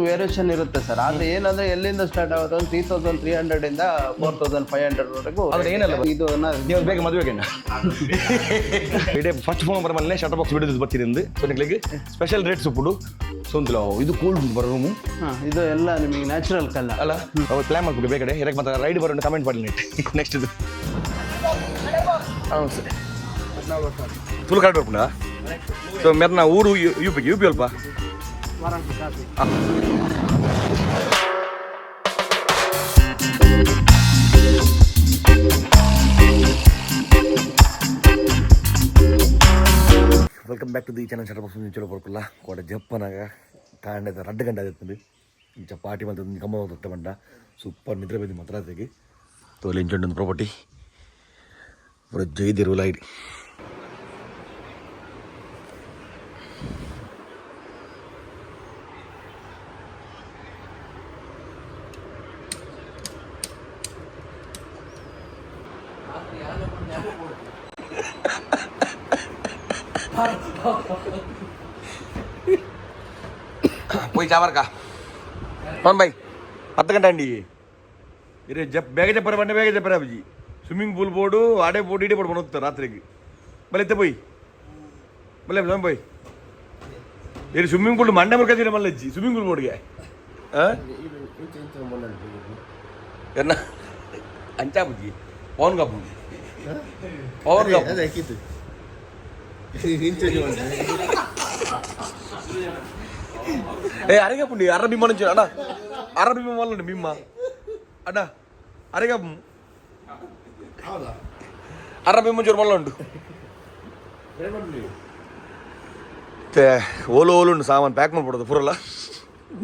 Variation ಇರುತ್ತೆ sir. ಆದ್ರೆ ಏನಂದ್ರೆ ಎಲ್ಲಿಂದ ಸ್ಟಾರ್ಟ್ ಆಗುತ್ತೆ ಒಂದು 3300 ಇಂದ 4500 ವರೆಗೂ. ಆದ್ರೆ ಏನಲ್ಲ ಇದು ನೀವು ಬೇಗ ಮದುವೆಗೆ ಇಡೀ ಫಸ್ಟ್ ಫೋನ್ ಬರಮಲ್ಲೇ ಶಟರ್ ಬಾಕ್ಸ್ ಬಿಡೋದು ಬರ್ತಿರಿಂದ ಸೊನ್ನೆಗಳಿಗೆ ಸ್ಪೆಷಲ್ ರೇಟ್ಸ್ ಉಪ್ಪುಡು ಸೊಂತಿಲ್ಲ ಇದು ಕೂಲ್ಡ್ ಬರೋ ರೂಮು. ಇದು ಎಲ್ಲ ನಿಮಗೆ ನ್ಯಾಚುರಲ್ ಕಲ್ಲ ಅಲ್ಲ ಅವ್ರು ಪ್ಲಾನ್ ಮಾಡ್ಬಿಟ್ಟು ಬೇಕಡೆ ಇದಕ್ಕೆ ಮತ್ತೆ ರೈಡ್ ಬರೋಣ ಕಮೆಂಟ್ ಮಾಡಿ ನೆಕ್ಸ್ಟ್ ಇದು అవును ಸರ್ ಫುಲ್ ಕರೆಕ್ಟ್ ಬರ್ಪುಂಡ ಸೊ ಮೆರ್ನ ಊರು యూపీ ಅಲ್ಪ welcome back to the channel చట్టపక్ష నుంచి పొరకుల్లా కోట జప్పనగా కాండ రెడ్ గంట అవుతుంది ఇంకా పార్టీ మంది గమ్మ తట్టమంట సూపర్ నిద్రపోయింది మద్రాసుకి తోలించుంటుంది ప్రాపర్టీ ఇప్పుడు జైదిరు లైట్ పోయి చావర్కా అవును బాయ్ 10 గంట అండి ఇరే ಬೇಗ చెప్పారు ಬಂಡೆ ಬೇಗ చెప్పారు ಅಬ್ಜಿ ಸ್ವಿಮ್ಮಿಂಗ್ ಪೂಲ್ ಬೋರ್ಡು ಆಡೆ ಬೋರ್ಡು ಇಡೀ ಬೋರ್ಡು ಬಂದು ರಾತ್ರಿಗೆ ಬಲೆ ಎತ್ತೆ పోయి ಬಲೆ పోయి ಇರು ಸ್ವಿಮ್ಮಿಂಗ್ ಪೂಲ್ ಮಂಡೆ ಮುರ್ಕತ್ತೀರ ಮಲ್ಲ ಅಜ್ಜಿ ಸ್ವಿಮ್ಮಿಂಗ್ ಪೂಲ್ ಬೋರ್ಡ್ಗೆ ಎನ್ನ ಅಂಚಾ ಬುಜ್ಜಿ ಪವನ್ ಕಪ್ಪು ಪವನ್ ಕಪ್ಪು అరగపుండి అర్ర బిమ్మ నుంచి అన్నా అర్ర బిమ్మ వల్ల బిమ్మ అన్నా అరగపు అర్ర బిమ్మ చూడు మళ్ళీ ఉండు ఓలు ఓలుండు సామాన్ pack ಮಾಡ್ಬಿಡೋದು ಪುರಲ್ಲ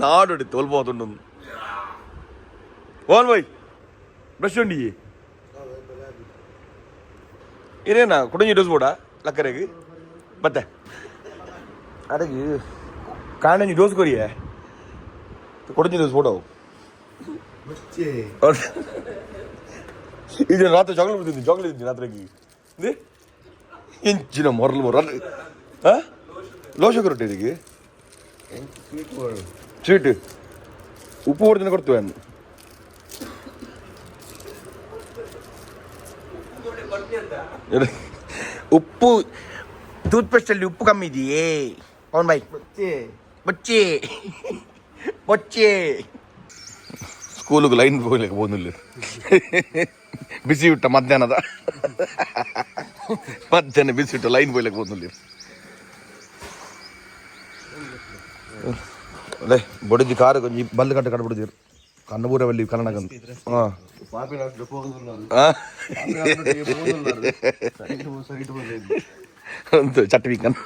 Nadu ತೋಲ್ಬೋದುಂಡು own by brush ಉಂಡಿ ಇರೇನಾ ಕುಡಿಂಜಿ ಡೋಸ್ ಬೋಡ ಲಕ್ಕರೆಗೆ ಮತ್ತೆ ಅಡಗಿ ಕಾಣಂಜಿ ಡೋಸ್ ಕೊರಿಯೇ ಕುಡಿಂಜಿ ಡೋಸ್ ಬೋಡ ಇದು ರಾತ್ರಿ ಚಾಕ್ಲೇಟ್ ಇದ್ದೀನಿ ರಾತ್ರಿಗೆ ಇಂಚಿನ ಮೊರಲು ಮೊರ ಲೋ ಶುಗರ್ ಒಟ್ಟಿಗೆ ಸ್ವೀಟ್ ಉಪ್ಪು ಹೊಡೆದಿನ ಕೊಡ್ತೇವೆ ಅನ್ನು ಉಪ್ಪು ಟೂತ್ ಪೇಸ್ಟಲ್ಲಿ ಉಪ್ಪು ಕಮ್ಮಿ ಇದೆಯೇ ಪವನ್ ಬಾಯ್ ಬಚ್ಚಿ ಬಚ್ಚಿ ಸ್ಕೂಲಿಗೆ ಲೈನ್ ಹೋಗ್ಲಿಕ್ಕೆ ಹೋಗಿಲ್ಲ ಬಿಸಿ ಊಟ ಮಧ್ಯಾಹ್ನ ಬಿಸಿ ಊಟ ಲೈನ್ ಹೋಗ್ಲಿಕ್ಕೆ ಹೋಗಿಲ್ಲ ಅಲ್ಲೇ ಬಡಿದು ಕಾರು ಕೊಂಚ ಬಲ್ಲು ಕಟ್ಟ ಕಟ್ಬಿಡಿದ್ರು ಕನ್ನಪೂರ ಬಲ್ಲಿ ಕನ್ನಡಗಂತ ಒಂದು ಚಟ್ವಿ ಕನ್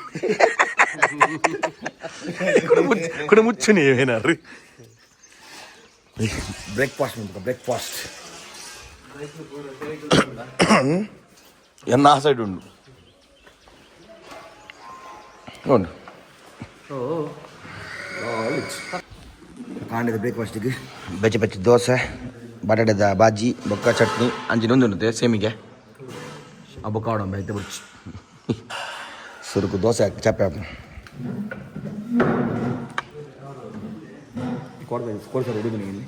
ಕೂಡ ಮುಚ್ಚು ನೀವೇನಾರು ಬ್ರೇಕ್ಫಾಸ್ಟ್ ಮಾಡ್ಬೇಕು ಬ್ರೇಕ್ಫಾಸ್ಟ್ ಎನ್ನ ಆ ಸೈಡ್ ಉಂಡು ಉಂಡು ಕಾಂಡದ ಬ್ರೇಕ್ಫಾಸ್ಟಿಗೆ ಬೆಚ್ಚ ಬೆಚ್ಚ ದೋಸೆ ಬಟಾಟದ ಬಾಜಿ ಬೊಕ್ಕ ಚಟ್ನಿ ಅಂಚಿನೊಂದು ಉಂಟು ಸೇಮಿಗೆ ಆ ಬೊಕ್ಕ ಆಡೋ ಬೆತ್ತ ಬಿಡ್ಚಿ ಸುರುಕು ದೋಸೆ ಹಾಕಿ ಚಾಪೆ ಹಾಕು ಕೊಡ್ತಾರೆ ಹುಡುಗನಿಗೆ ಇಲ್ಲಿ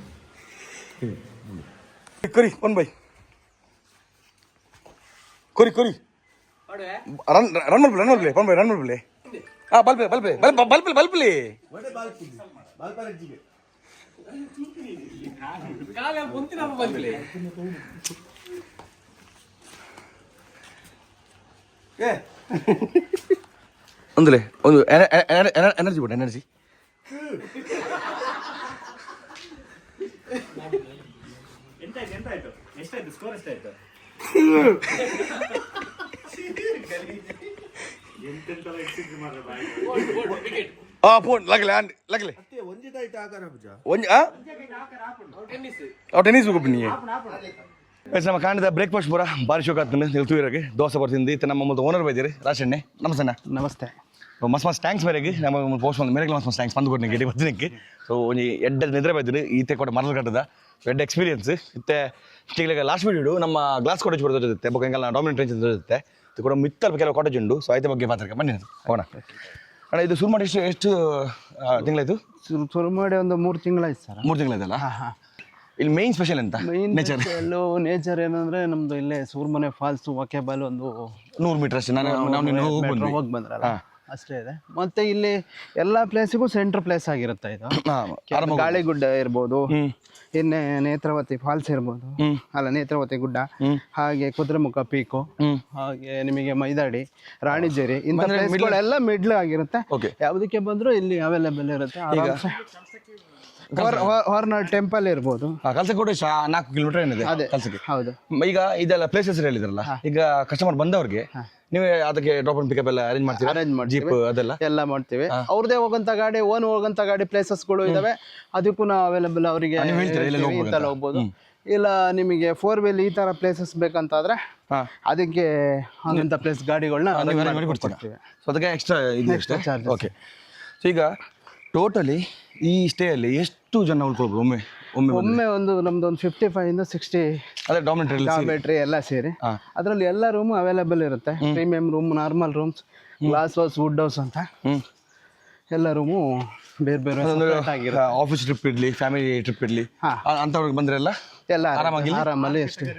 ಕೊರಿ ಒನ್ ಬೈ ಕೊರಿ ಕೊರಿ ರನ್ ಮಾಡ್ಬಿಡ್ಲೆ ಒನ್ ಬೈ ರನ್ ಮಾಡ್ಬಿಡ್ಲೆ ಬಲ್ಪಲೆ ಒಂದಲೇ ಒಂದು ಎನರ್ಜಿ ಬಿಡ ಎನರ್ಜಿ ಫೋನ್ ಲಗ್ಲೆ ಲಗ್ಲೆ ಟೆನ್ನಿಸ್ ಹೋಗ್ಬಿನಿ ನಮ್ಮ ಕಾಂಡದ ಬ್ರೇಕ್ಫಾಸ್ಟ್ ಪೂರ ಭಾರಿ ಶೋಕ ಆಗ್ತದೆ ನಿಲ್ತು ಇರೋಗೆ ದೋಸೆ ಬರ್ತಿಂದು ಇತ್ತು ನಮ್ಮ ಮುಂದೆ ಓನರ್ ಬೈದಿರಿ ರಾಶಣ್ಣೆ ನಮಸ್ತೆ ನಮಸ್ತೆ ಮಸ್ತ್ ಮಸ್ತ್ ಟ್ಯಾಂಕ್ಸ್ ಬೇರೆಗೆ ನಮ್ಮ ಪೋಸ್ಟ್ ಒಂದು ಮೇರೆಗೆ ಮಸ್ತ್ ಟ್ಯಾಂಕ್ಸ್ ಬಂದು ಕೊಡ್ನಿ ಗೆಡಿ ಬರ್ದಿನಕ್ಕೆ ಸೊ ಒಂದು ಎಡ್ಡ ನಿದ್ರೆ ಬೈದಿರಿ ಈತೆ ಕೊಟ್ಟು ಮರಲ್ ಕಟ್ಟದ ಎಡ್ಡ ಎಕ್ಸ್ಪೀರಿಯನ್ಸ್ ಇತ್ತೆ ಈಗ ಲಾಸ್ಟ್ ವೀಡಿಯೋ ನಮ್ಮ ಗ್ಲಾಸ್ ಕಾಟೇಜ್ ಬರ್ತದೆ ಬೊಕ್ಕ ಹೆಂಗಲ್ಲ ಡಾಮಿನೆಂಟ್ ರೇಂಜ್ ಇರುತ್ತೆ ಕೂಡ ಮಿತ್ತಲ್ ಕೆಲವು ಕಾಟೇಜ್ ಉಂಡು ಸೊ ಐತೆ ಬಗ್ಗೆ ಮಾತಾಡ್ಕೆ ಬನ್ನಿ ಹೋಗೋಣ ಅಣ್ಣ ಇದು ಶುರು ಮಾಡಿ ಎಷ್ಟು ತಿಂಗಳಾಯ್ತು? ಶುರು ಮಾಡಿ ಒಂದು 3 ತಿಂಗಳಾಯ್ತು ಸರ್. 3 ತಿಂಗಳಾಯ್ತಲ್ಲ. ಇಲ್ಲಿ ಮೇನ್ ಸ್ಪೆಷಲ್ ಅಂತ ನೇಚರ್ ನೇಚರ್ ಏನಂದ್ರೆ ನಮ್ದು ಇಲ್ಲೇ ಸೂರ್ಮನೆ ಫಾಲ್ಸ್ ವಾಕೆಬಲ್ ಒಂದು 100 ಮೀಟರ್ ಅಷ್ಟೇ. ನಾವು ಹೋಗಿ ಬಂದ್ರಲ್ಲ ಅಷ್ಟೇ ಇದೆ. ಮತ್ತೆ ಇಲ್ಲಿ ಎಲ್ಲಾ ಪ್ಲೇಸಿಗೂ ಸೆಂಟ್ರ್ ಪ್ಲೇಸ್ ಆಗಿರುತ್ತೆ ಇದು. ಗಾಳಿಗುಡ್ಡ ಇರ್ಬೋದು, ಇನ್ನೇ ನೇತ್ರಾವತಿ ಫಾಲ್ಸ್ ಇರ್ಬೋದು, ಅಲ್ಲ ನೇತ್ರಾವತಿ ಗುಡ್ಡ, ಹಾಗೆ ಕುದುರೆಮುಖ ಪೀಕು, ಹಾಗೆ ನಿಮಗೆ ಮೈದಾಡಿ, ರಾಣಿಜೇರಿ ಇಂಥ ಪ್ಲೇಸ್ಗಳೆಲ್ಲ ಮಿಡ್ಲ್ ಆಗಿರುತ್ತೆ. ಯಾವುದಕ್ಕೆ ಬಂದ್ರು ಇಲ್ಲಿ ಅವೈಲೇಬಲ್ ಇರುತ್ತೆ. ಹೊರನಾಡು ಟೆಂಪಲ್ ಇರ್ಬೋದು. ಕಲ್ಸಕೋಟೆ 4 ಕಿಲೋಮೀಟರ್ ಏನಿದೆ ಕಲ್ಸಕ್ಕೆ. ಹೌದು. ಈಗ ಇದೆಲ್ಲ ಪ್ಲೇಸಸ್ ಹೇಳಿದ್ರಲ್ಲ, ಈಗ ಕಸ್ಟಮರ್ ಬಂದವ್ರಿಗೆ ನೀವು ಅದಕ್ಕೆ ಡ್ರಾಪ್ ಅಂಡ್ ಪಿಕಪ್ ಎಲ್ಲ ಅರೇಂಜ್ ಮಾಡ್ತೀರಾ? ಅರೇಂಜ್ ಮಾಡಿ ಜೀಪ್ ಅದೆಲ್ಲ ಎಲ್ಲ ಮಾಡ್ತೀವಿ. ಅವ್ರದೇ ಹೋಗಂತ ಗಾಡಿ, ಓನ್ ಹೋಗಂತ ಗಾಡಿ ಪ್ಲೇಸಸ್ಗಳು ಇದಾವೆ. ಅದಕ್ಕೂ ನಾವು ಅವೈಲೇಬಲ್ ಅವರಿಗೆ ಹೋಗ್ಬೋದು. ಇಲ್ಲ ನಿಮಗೆ 4 ವೀಲ್ ಈ ತರ ಪ್ಲೇಸಸ್ ಬೇಕಂತಾದ್ರೆ ಅದಕ್ಕೆ ಅಂತ ಪ್ಲೇಸ್ ಗಾಡಿಗಳನ್ನ ಕೊಡ್ತೀವಿ. ಸೊ ಅದಕ್ಕೆ ಎಕ್ಸ್ಟ್ರಾ ಇದೆ ಚಾರ್ಜ್. ಓಕೆ. ಸೊ ಈಗ ಟೋಟಲಿ ಈ ಸ್ಟೇ ಅಲ್ಲಿ ಎಷ್ಟು ಜನ ಉಳ್ಕೊಳ್ಬೋದು ಒಮ್ಮೆ ಒಂದು ನಮ್ದು ಒಂದು 55 ಇಂದ 60 ಅದೇ ಡಾರ್ಮೆಟ್ರಿ ಎಲ್ಲ ಸೇರಿ. ಅದರಲ್ಲಿ ಎಲ್ಲ ರೂಮು ಅವೈಲೇಬಲ್ ಇರುತ್ತೆ. Premium room, normal rooms, glass house, wood house ಅಂತ ಎಲ್ಲ ರೂಮು ಬೇರೆ ಬೇರೆ. ಆಫೀಸ್ ಟ್ರಿಪ್ ಇರಲಿ, ಫ್ಯಾಮಿಲಿ ಟ್ರಿಪ್ ಇರಲಿ, ಅಂಥವ್ರಿಗೆ ಬಂದ್ರೆಲ್ಲ ಎಲ್ಲ ಆರಾಮಲ್ಲಿ ಅಷ್ಟೇ.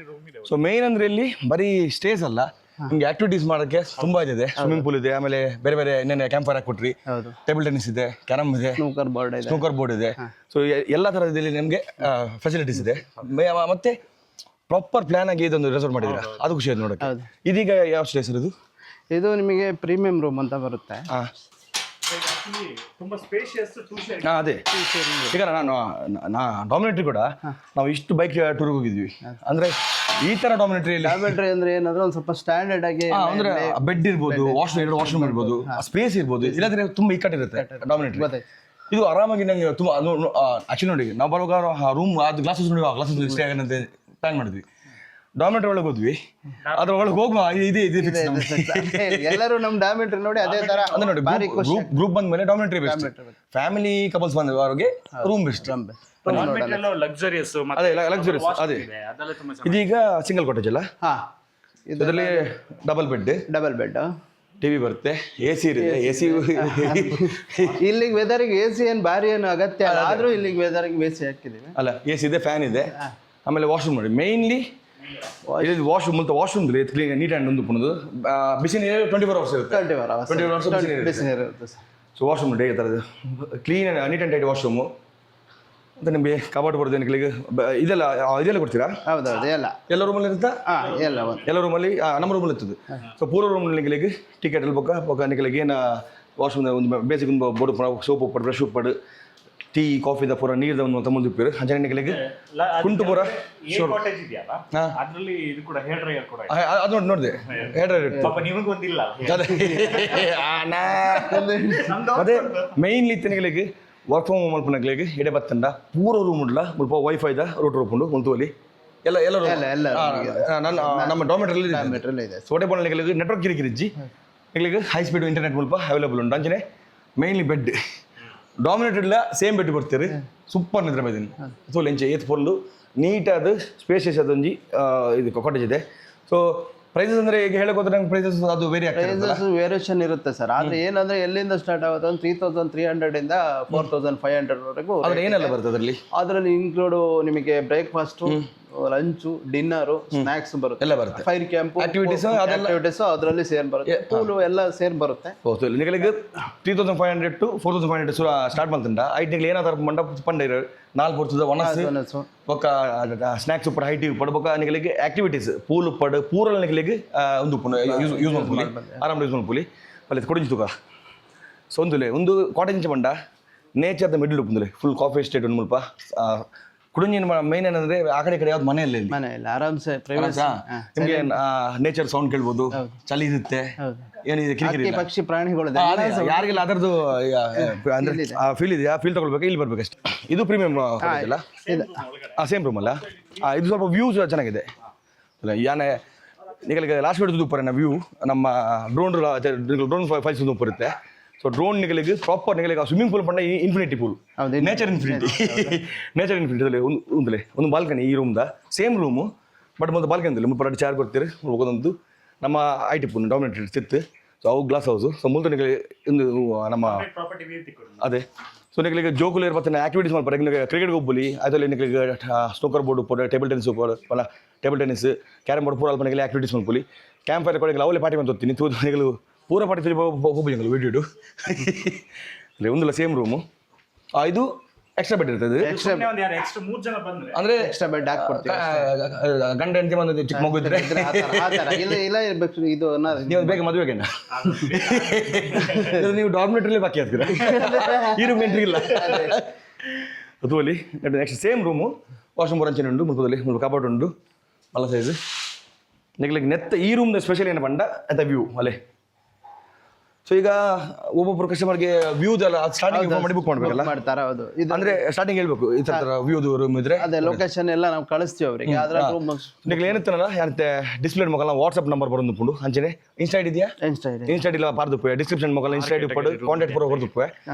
ಸೊ ಮೇನ್ ಅಂದ್ರೆ ಇಲ್ಲಿ ಬರೀ ಸ್ಟೇಸ್ ಅಲ್ಲ, ನಿಮ್ಗೆ ಆಕ್ಟಿವಿಟೀಸ್ ಮಾಡೋಕ್ಕೆ ತುಂಬಾ ಇದೆ. ಸ್ವಿಮ್ಮಿಂಗ್ ಪೂಲ್ ಇದೆ, ಆಮೇಲೆ ಬೇರೆ ಬೇರೆ ಇನ್ನೇನು ಕ್ಯಾಂಪ್ ಫೈರ್ ಹಾಕ್ಬಿಟ್ರಿ, ಟೇಬಲ್ ಟೆನ್ನಿಸ್ ಇದೆ, ಕ್ಯಾರಮ್ ಇದೆ, ಸ್ನೂಕರ್ ಬೋರ್ಡ್ ಇದೆ. ಸೊ ಎಲ್ಲ ಥರದಲ್ಲಿ ನಿಮಗೆ ಫೆಸಿಲಿಟೀಸ್ ಇದೆ. ಮತ್ತೆ ಪ್ರಾಪರ್ ಪ್ಲಾನ್ ಆಗಿ ಇದೊಂದು ರೆಸಾರ್ಟ್ ಮಾಡಿದ್ರೆ ಅದು ಖುಷಿ ಆಯ್ತು ನೋಡೋಕ್ಕೆ. ಇದೀಗ ಯಾವ ಸ್ಟೇ ಸರ್ ಇದು? ಇದು ನಿಮಗೆ ಪ್ರೀಮಿಯಂ ರೂಮ್ ಅಂತ ಬರುತ್ತೆ. ಅದೇ ಈಗ ನಾನು ಡಾಮಿನೇಟ್ರಿ ಕೂಡ ನಾವು ಇಷ್ಟು ಬೈಕ್ ಟೂರ್ಗೆ ಹೋಗಿದ್ವಿ. ಅಂದ್ರೆ ಈ ತರ ಡಾಮಿನೇಟ್ರಿ ಅಂದ್ರೆ ಏನಂದ್ರೆ ಒಂದು ಸ್ವಲ್ಪ ಸ್ಟ್ಯಾಂಡರ್ಡ್ ಆಗಿ ಅಂದ್ರೆ ಬೆಡ್ ಇರ್ಬೋದು, ವಾಶ್ರೂಮ್ ಇರ್ಬೋದು, ಸ್ಪೇಸ್ ಇರ್ಬೋದು. ಇಲ್ಲಾಂದ್ರೆ ತುಂಬಾ ಇಕ್ಕಟ್ಟಿರುತ್ತೆ ಡಾಮಿನೇಟ್ರಿ. ಇದು ಆರಾಮಾಗಿ ನಂಗೆ ತುಂಬಾ ಆಕ್ಚುಲಿ ನೋಡಿ, ನಾವು ಬರುವಾಗ ರೂಮ್ ಅದು ಗ್ಲಾಸಸ್ ನೋಡಿ ಗ್ಲಾಸಸ್ ಸ್ಟೇ ಆಗಂತೆ ಪ್ಲಾನ್ ಮಾಡಿದ್ವಿ. ಡಾಮಿನೇಟ್ರಿ ಒಳಗೆ ಹೋದ್ವಿ, ಅದ್ರ ಒಳಗೆ ಹೋಗುವ ಇದೆ ಎಲ್ಲರೂ ನಮ್ಮ ಡಾಮಿನೇಟ್ರಿ ನೋಡಿ ಅದೇ ತರ ಅಂದ್ರೆ ನೋಡಿ ಗ್ರೂಪ್ ಬಂದ ಮೇಲೆ ಡಾಮಿನೇಟ್ರಿ ಬೆಸ್ಟ್, ಫ್ಯಾಮಿಲಿ ಕಪಲ್ಸ್ ಬಂದವರಿಗೆ ರೂಮ್ ಬೆಸ್ಟ್. ಲಕ್ಸುರಿಯಸ್ ಅದೇ ಲಕ್ಸುರಿಯಸ್. ಅದೇ ಇದೀಗ ಸಿಂಗಲ್ ಕಾಟೇಜ್ ಅಲ್ಲ, ಇದರಲ್ಲಿ ಡಬಲ್ ಬೆಡ್, ಟಿವಿ ಬರುತ್ತೆ, ಎಸಿ ಇರುತ್ತೆ. ಎಸಿ ಇಲ್ಲಿಗೆ ವೆದರ್ಗೆ ಎಸಿ ಏನು ಭಾರಿ ಏನು ಅಗತ್ಯ ಅಲ್ಲ, ಆದ್ರೂ ಇಲ್ಲಿಗೆ ವೆದರ್ಗೆ ಎಸಿ ಹಾಕಿದೀವಿ. ಅಲ್ಲ ಎಸಿ ಇದೆ, ಫ್ಯಾನ್ ಇದೆ, ಆಮೇಲೆ ವಾಶ್ರೂಮ್ ನೋಡಿ. ಮೇನ್ಲಿ ವಾಶ್ರೂಮ್ ಅಂತ ವಾಶ್ರೂಮ್ ಕ್ಲೀನ್ ನೀಟ್ ಆ್ಯಂಡ್ ಒಂದು ಪುಣದು ಬಿಸಿ ನೀರು 24 hours ಇರುತ್ತೆ. 24 hours ಬಿಸಿ ನೀರು ಇರುತ್ತೆ. ಸೊ ವಾಶ್ರೂಮ್ ನೋಡಿ ಈ ಥರದ್ದು clean neat and tight washroom. ಮತ್ತು ನಿಮಗೆ ಕಬಾರ್ಡ್ ಬರೋದು ಏನಕ್ಕೆ ಇದೆಲ್ಲ ಕೊಡ್ತೀರಾ? ಹೌದೌದು. ಎಲ್ಲ ರೂಮಲ್ಲಿ ಇರುತ್ತಾ? ಎಲ್ಲ ರೂಮಲ್ಲಿ ನಮ್ಮ ರೂಮಲ್ಲಿ ಇರ್ತದೆ. ಸೊ ಪೂರ್ವ ರೂಮ್ಗಳಿಗೆ ಟಿಕೆಟ್ ಅಲ್ಲಿ ಬೊಕ್ಕ ನಿಮಗೆ ಏನು ವಾಶ್ರೂಮ್ ಒಂದು ಬೇಸಿಕ್ ಒಂದು ಬೋರ್ಡ್, ಸೋಪ್ ಪಡ್, ಬ್ರಷ್ ಪಡ್, ಟೀ ಕಾಫಿದ ಪೂರ ನೀರ್ದ ಒಂದು ತಮ್ಮಂದು ಉಪ್ಪಿರು ಅಂಜನಿಗಳಿಗೆ ಕುಂಟು ಪೂರ ಅದು ನೋಡಿದೆ ಹೇರ್ ಡ್ರೈಯರ್ ಅದೇ ಮೇನ್ಲಿ ತಿನ್ನಗಳಿಗೆ ವರ್ಕ್ ಫ್ರಮ್ ಹೋಮ್ ಮಲ್ಪನಗಳಿಗೆ ಎಡೆ ಬತ್ತಂಡ ಪೂರ ರೂಮ್ ಉಡ್ಲ ಮುಲ್ಪ ವೈಫೈದ ರೂಟರ್ ಒಪ್ಪುಂಡು ಮುಂತುವಲಿ ಎಲ್ಲ ನಮ್ಮ ಡಾಮಿನೇಟ್ರಲ್ಲಿ ಇದೆ. ಸೋಟೆ ಬೋನಗಳಿಗೆ ನೆಟ್ವರ್ಕ್ ಕಿರಿಕಿರಿಜ್ಜಿ ನಿಗಳಿಗೆ ಹೈ ಸ್ಪೀಡ್ ಇಂಟರ್ನೆಟ್ ಮುಲ್ಪ ಅವೈಲೇಬಲ್ ಉಂಟು. ಅಂಜನೆ ಮೇನ್ಲಿ ಬೆಡ್ ಡಾಮಿನೇಟೆಡ್ಲ ಸೇಮ್ ಬೆಡ್ ಬರ್ತೀರಿ, ಸೂಪರ್ ನಿದ್ರೆ ಬೈದಿನಿ. ಸೊ ಲೆಂಚೆ ಏತ್ ಫುಲ್ಲು ನೀಟಾದ ಸ್ಪೇಷಿಯಸ್ ಅದೊಂಜಿ ಇದು ಕಾಟೇಜ್ ಇದೆ. ಸೊ ಪ್ರೈಸಸ್ ಅಂದ್ರೆ ಈಗ ಹೇಳಕ್ ಹೋದ್ರೆ ನಂಗೆ ಪ್ರೈಸಸ್ ಅದು ವೇರಿಯೇಷನ್ ಇರುತ್ತೆ ಸರ್. ಆದ್ರೆ ಏನಂದ್ರೆ ಎಲ್ಲಿಂದ ಸ್ಟಾರ್ಟ್ ಆಗುತ್ತೆ ಅಂದ್ರೆ 3300 ಇಂದ 4500 ವರೆಗೂ. ಆದ್ರೆ ಏನೆಲ್ಲ ಬರ್ತದೆ ಅದರಲ್ಲಿ ಇನ್ಕ್ಲೂಡ್ ನಿಮಗೆ ಬ್ರೇಕ್ಫಾಸ್ಟ್, ಲಂಚು, ಡಿನ್ನರು, ಸ್ನಾಕ್ಸ್ ಬರುತ್ತೆ, ಎಲ್ಲ ಬರುತ್ತೆ. ಫೈರ್ ಕ್ಯಾಂಪ್ ಆಕ್ಟಿವಿಟೀಸ್ ಅದರಲ್ಲಿ ಸೇರ್ ಬರುತ್ತೆ, ಪೂಲು ಎಲ್ಲ ಸೇರ್ ಬರುತ್ತೆ. ನಿಮಗೆ 3500 to 4500 ಸ್ಟಾರ್ಟ್ ಮಾಡ್ತಂಡ ಐಟಿಗೆ ಏನಾದ್ರು ಮಂಡಪ ಪಂಡ 4 ಬರ್ತದೆ. ಒನಸ್ ఒక ಸ್ನಾಕ್ಸ್ ಉಪ್ಪಡು ಹೈಟಿ ಉಪ್ಪಡು ಬೊಕ್ಕ ನಿಗಳಿಗೆ ಆಕ್ಟಿವಿಟೀಸ್ ಪೂಲ್ ಉಪ್ಪಡು ಪೂರಲ್ ನಿಗಳಿಗೆ ಒಂದು ಯೂಸ್ ಮಾಡ್ಪುಲಿ ಆರಾಮ್ ಯೂಸ್ ಮಾಡ್ಪುಲಿ ಅಲ್ಲಿ ಕೊಡಿಂಚು ತುಕ. ಸೊ ಒಂದು ಕಾಟೇಜ್ ಬಂಡ ನೇಚರ್ದ ಮಿಡ್ಲ್ ಉಪ್ಪುಂದುಲೆ ಫುಲ್ ಕಾಫಿ ಎಸ್ಟೇಟ್ ಒಂದು ಮುಲ್ಪ ಕುಡಿಂಜಿನ ಮೇನ್ ಏನಂದ್ರೆ ಆ ಕಡೆ ಯಾವ್ದು ಮನೆಯಲ್ಲಿ ಆರಾಮ್ಸೆ ನಿಮಗೆ ನೇಚರ್ ಸೌಂಡ್ ಕೇಳ್ಬೋದು, ಚಳಿ ಇರುತ್ತೆ, ಏನಿದೆ ಕಿರಿಕಿರಿ ಪಕ್ಷಿ ಪ್ರಾಣಿಗಳು ಯಾರಿಗೆಲ್ಲ ಅದರದ್ದು ಅಂದ್ರೆ ಫೀಲ್ ಇದೆ, ಆ ಫೀಲ್ ತಗೊಳ್ಬೇಕು, ಇಲ್ಲಿ ಬರ್ಬೇಕಷ್ಟೇ. ಇದು ಪ್ರೀಮಿಯಂ ಅಲ್ಲ, ಸೇಮ್ ರೂಮ್ ಅಲ್ಲ. ಇದು ಸ್ವಲ್ಪ ವ್ಯೂಸ್ ಚೆನ್ನಾಗಿದೆ. ಯಾನೆ ನಿಮಗೆ ಲಾಸ್ಟ್ ಬಿಡೋದು ಉಪ್ಪರ ವ್ಯೂ ನಮ್ಮ ಡ್ರೋನ್ ಫೈಲ್ಸ್ ಉಪ್ಪು ಇರುತ್ತೆ. ಸೊ ಡ್ರೋನ್ ನಿಗಳಿಗೆ ಪ್ರಾಪರ್ ನಿಗಳಿಗೆ ಸ್ವಿಮ್ಮಿಂಗ್ ಪೂಲ್ ಪಂಡ ಇನ್ಫಿನಿಟಿ ಪೂಲ್, ನೇಚರ್ ಇನ್ಫಿನಿಟಿ ಒಂದು ಬಾಲ್ಕನಿ ಈ ರೂಮ್ದ ಸೇಮ್ ರೂಮು ಬಟ್ ಒಂದು ಬಾಲ್ಕನಿ ಮುಪ್ಪು 2 ಚೇರ್ ಕೊಡ್ತೀರಿ ಹೋಗೋದೊಂದು ನಮ್ಮ ಐಟಿ ಪೂಲ್ ಡಾಮಿನೇಟೆಡ್ ಸಿತ್ತು. ಸೊ ಅವು ಗ್ಲಾಸ್ ಹೌಸು ಸೊ ಮೂಲತ ನಿಮಗೆ ಇಂದು ನಮ್ಮ ಪ್ರಾಪರ್ಟಿ ನೀತಿಕೊಡು ಅದೇ ಸೊ ನಿಮಗೆ ಜೋಕುಲು ಇರ್ಬತ್ತೆ ಆಕ್ಟಿವಿಟೀಸ್ ಮಾಡ್ತಾರೆ ನಿಮಗೆ ಕ್ರಿಕೆಟ್ ಹೋಗ್ಬಲಿ ಅದರಲ್ಲಿ ನಿಮಗೆ ಸ್ನೂಕರ್ ಬೋರ್ಡ್ ಉಪ್ಪು ಟೇಬಲ್ ಟೆನ್ನಿಸ್ ಉಪ್ಪು ಅಲ್ಲ ಟೇಬಲ್ ಟೆನ್ನಿಸ್ ಕ್ಯಾರಮ್ ಬೋರ್ಡ್ ಪೂರ ಅಲ್ಪ ನಿಮಗೆ ಆಕ್ಟಿವಿಟೀಸ್ ಮಾಡ್ಕೊಳ್ಳಿ ಕ್ಯಾಂಪ್ ಫೈರ್ ಕೊಡಿ ಅವಲೇ ಪಾರ್ಟಿ ಬಂದು ಹೋಗ್ತೀನಿ ತೂದು ನಿಗಳು ಪೂರ ಪಾರ್ಟಿ ಹೋಗ್ಬೋದು ನಿಗಳು ವಿಡಿಯೋ ಅಲ್ಲಿ ಒಂದಲ್ಲ ಸೇಮ್ ರೂಮು ಇದು ಎಕ್ಸ್ಟ್ರಾ ಬೆಡ್ ಇರ್ತದೆ ಎಕ್ಸ್ಟ್ರಾ ಒಂದು ಯಾರು ಎಕ್ಸ್ಟ್ರಾ 3 ಜನ ಬಂದ್ರೆ ಅಂದ್ರೆ ಎಕ್ಸ್ಟ್ರಾ ಬೆಡ್ ಹಾಕ್ಕೊಡ್ತೀವಿ ಗಂಡ ಹೆಂಡತಿ ಬಂದು ಚಿಕ್ಕ ಮಗು ಇದ್ರೆ ಆ ಥರ ಇಲ್ಲ ಇರ್ಬೇಕು ಇದು ನೀವು ಬೇಗ ಮದುವೆಗೆ ನೀವು ಡಾರ್ಮೆಟ್ರಿಲಿ ಬಾಕಿ ಆಗ್ತೀರಾ ಈ ರೂಮ್ ಎಂಟ್ರಿ ಇಲ್ಲ ಅದು ಅಲ್ಲಿ ನೆಕ್ಸ್ಟ್ ಸೇಮ್ ರೂಮು ವಾಶ್ರೂಮ್ ಬರಂಚನೆ ಉಂಟು ಮುಲ್ಪದಲ್ಲಿ ಕಬೋರ್ಡ್ ಉಂಟು ಮಲ್ಲ ಸೈಜ್ ನಿಗ್ಲಿಕ್ಕೆ ನೆತ್ತ ಈ ರೂಮ್ನ ಸ್ಪೆಷಲ್ ಏನು ಬಂಡ ಅಂತ ವ್ಯೂ ಅಲ್ಲೇ ಸೊ ಈಗ ಒಬ್ಬೊಬ್ಬರು ಕಸ್ಟಮರ್ಗೆ ವ್ಯೂದೆಲ್ಲ ಸ್ಟಾರ್ಟಿಂಗ್ ಮಾಡಿ ಬುಕ್ ಮಾಡ್ಬೇಕಲ್ಲ ಮಾಡ್ತಾರೆ. ಹೌದು, ಇದು ಅಂದ್ರೆ ಸ್ಟಾರ್ಟಿಂಗ್ ಹೇಳ್ಬೇಕು ಈ ಥರ ವ್ಯೂದು ರೂಮ್ ಇದ್ರೆ ಅದೇ ಲೊಕೇಶನ್ ಎಲ್ಲ ನಾವು ಕಳಿಸ್ತೀವಿ ಅವರಿಗೆ. ಅದ್ರ room Nigli ಏನತ್ತಲ್ಲ ಯಾರಂತೆ display ಮೊಕಲ್ಲ WhatsApp number ಬರೋದು ಪುಂಡು ಅಂಚನೆ ಇನ್ಸ್ಟಾ ಐಡಿ ಇದೆಯಾ ಇನ್ಸ್ಟಾ ಇಲ್ಲ ಪಾರ್ದು ಡಿಸ್ಕ್ರಿಪ್ಷನ್ ಮೊಕಲ್ಲ ಇನ್ಸ್ಟಾ ಐಡಿ ಪಡು ಕಾಂಟ್ಯಾಕ್ಟ್ ಪೂರ ಹೊರದುಪ್ಪೆ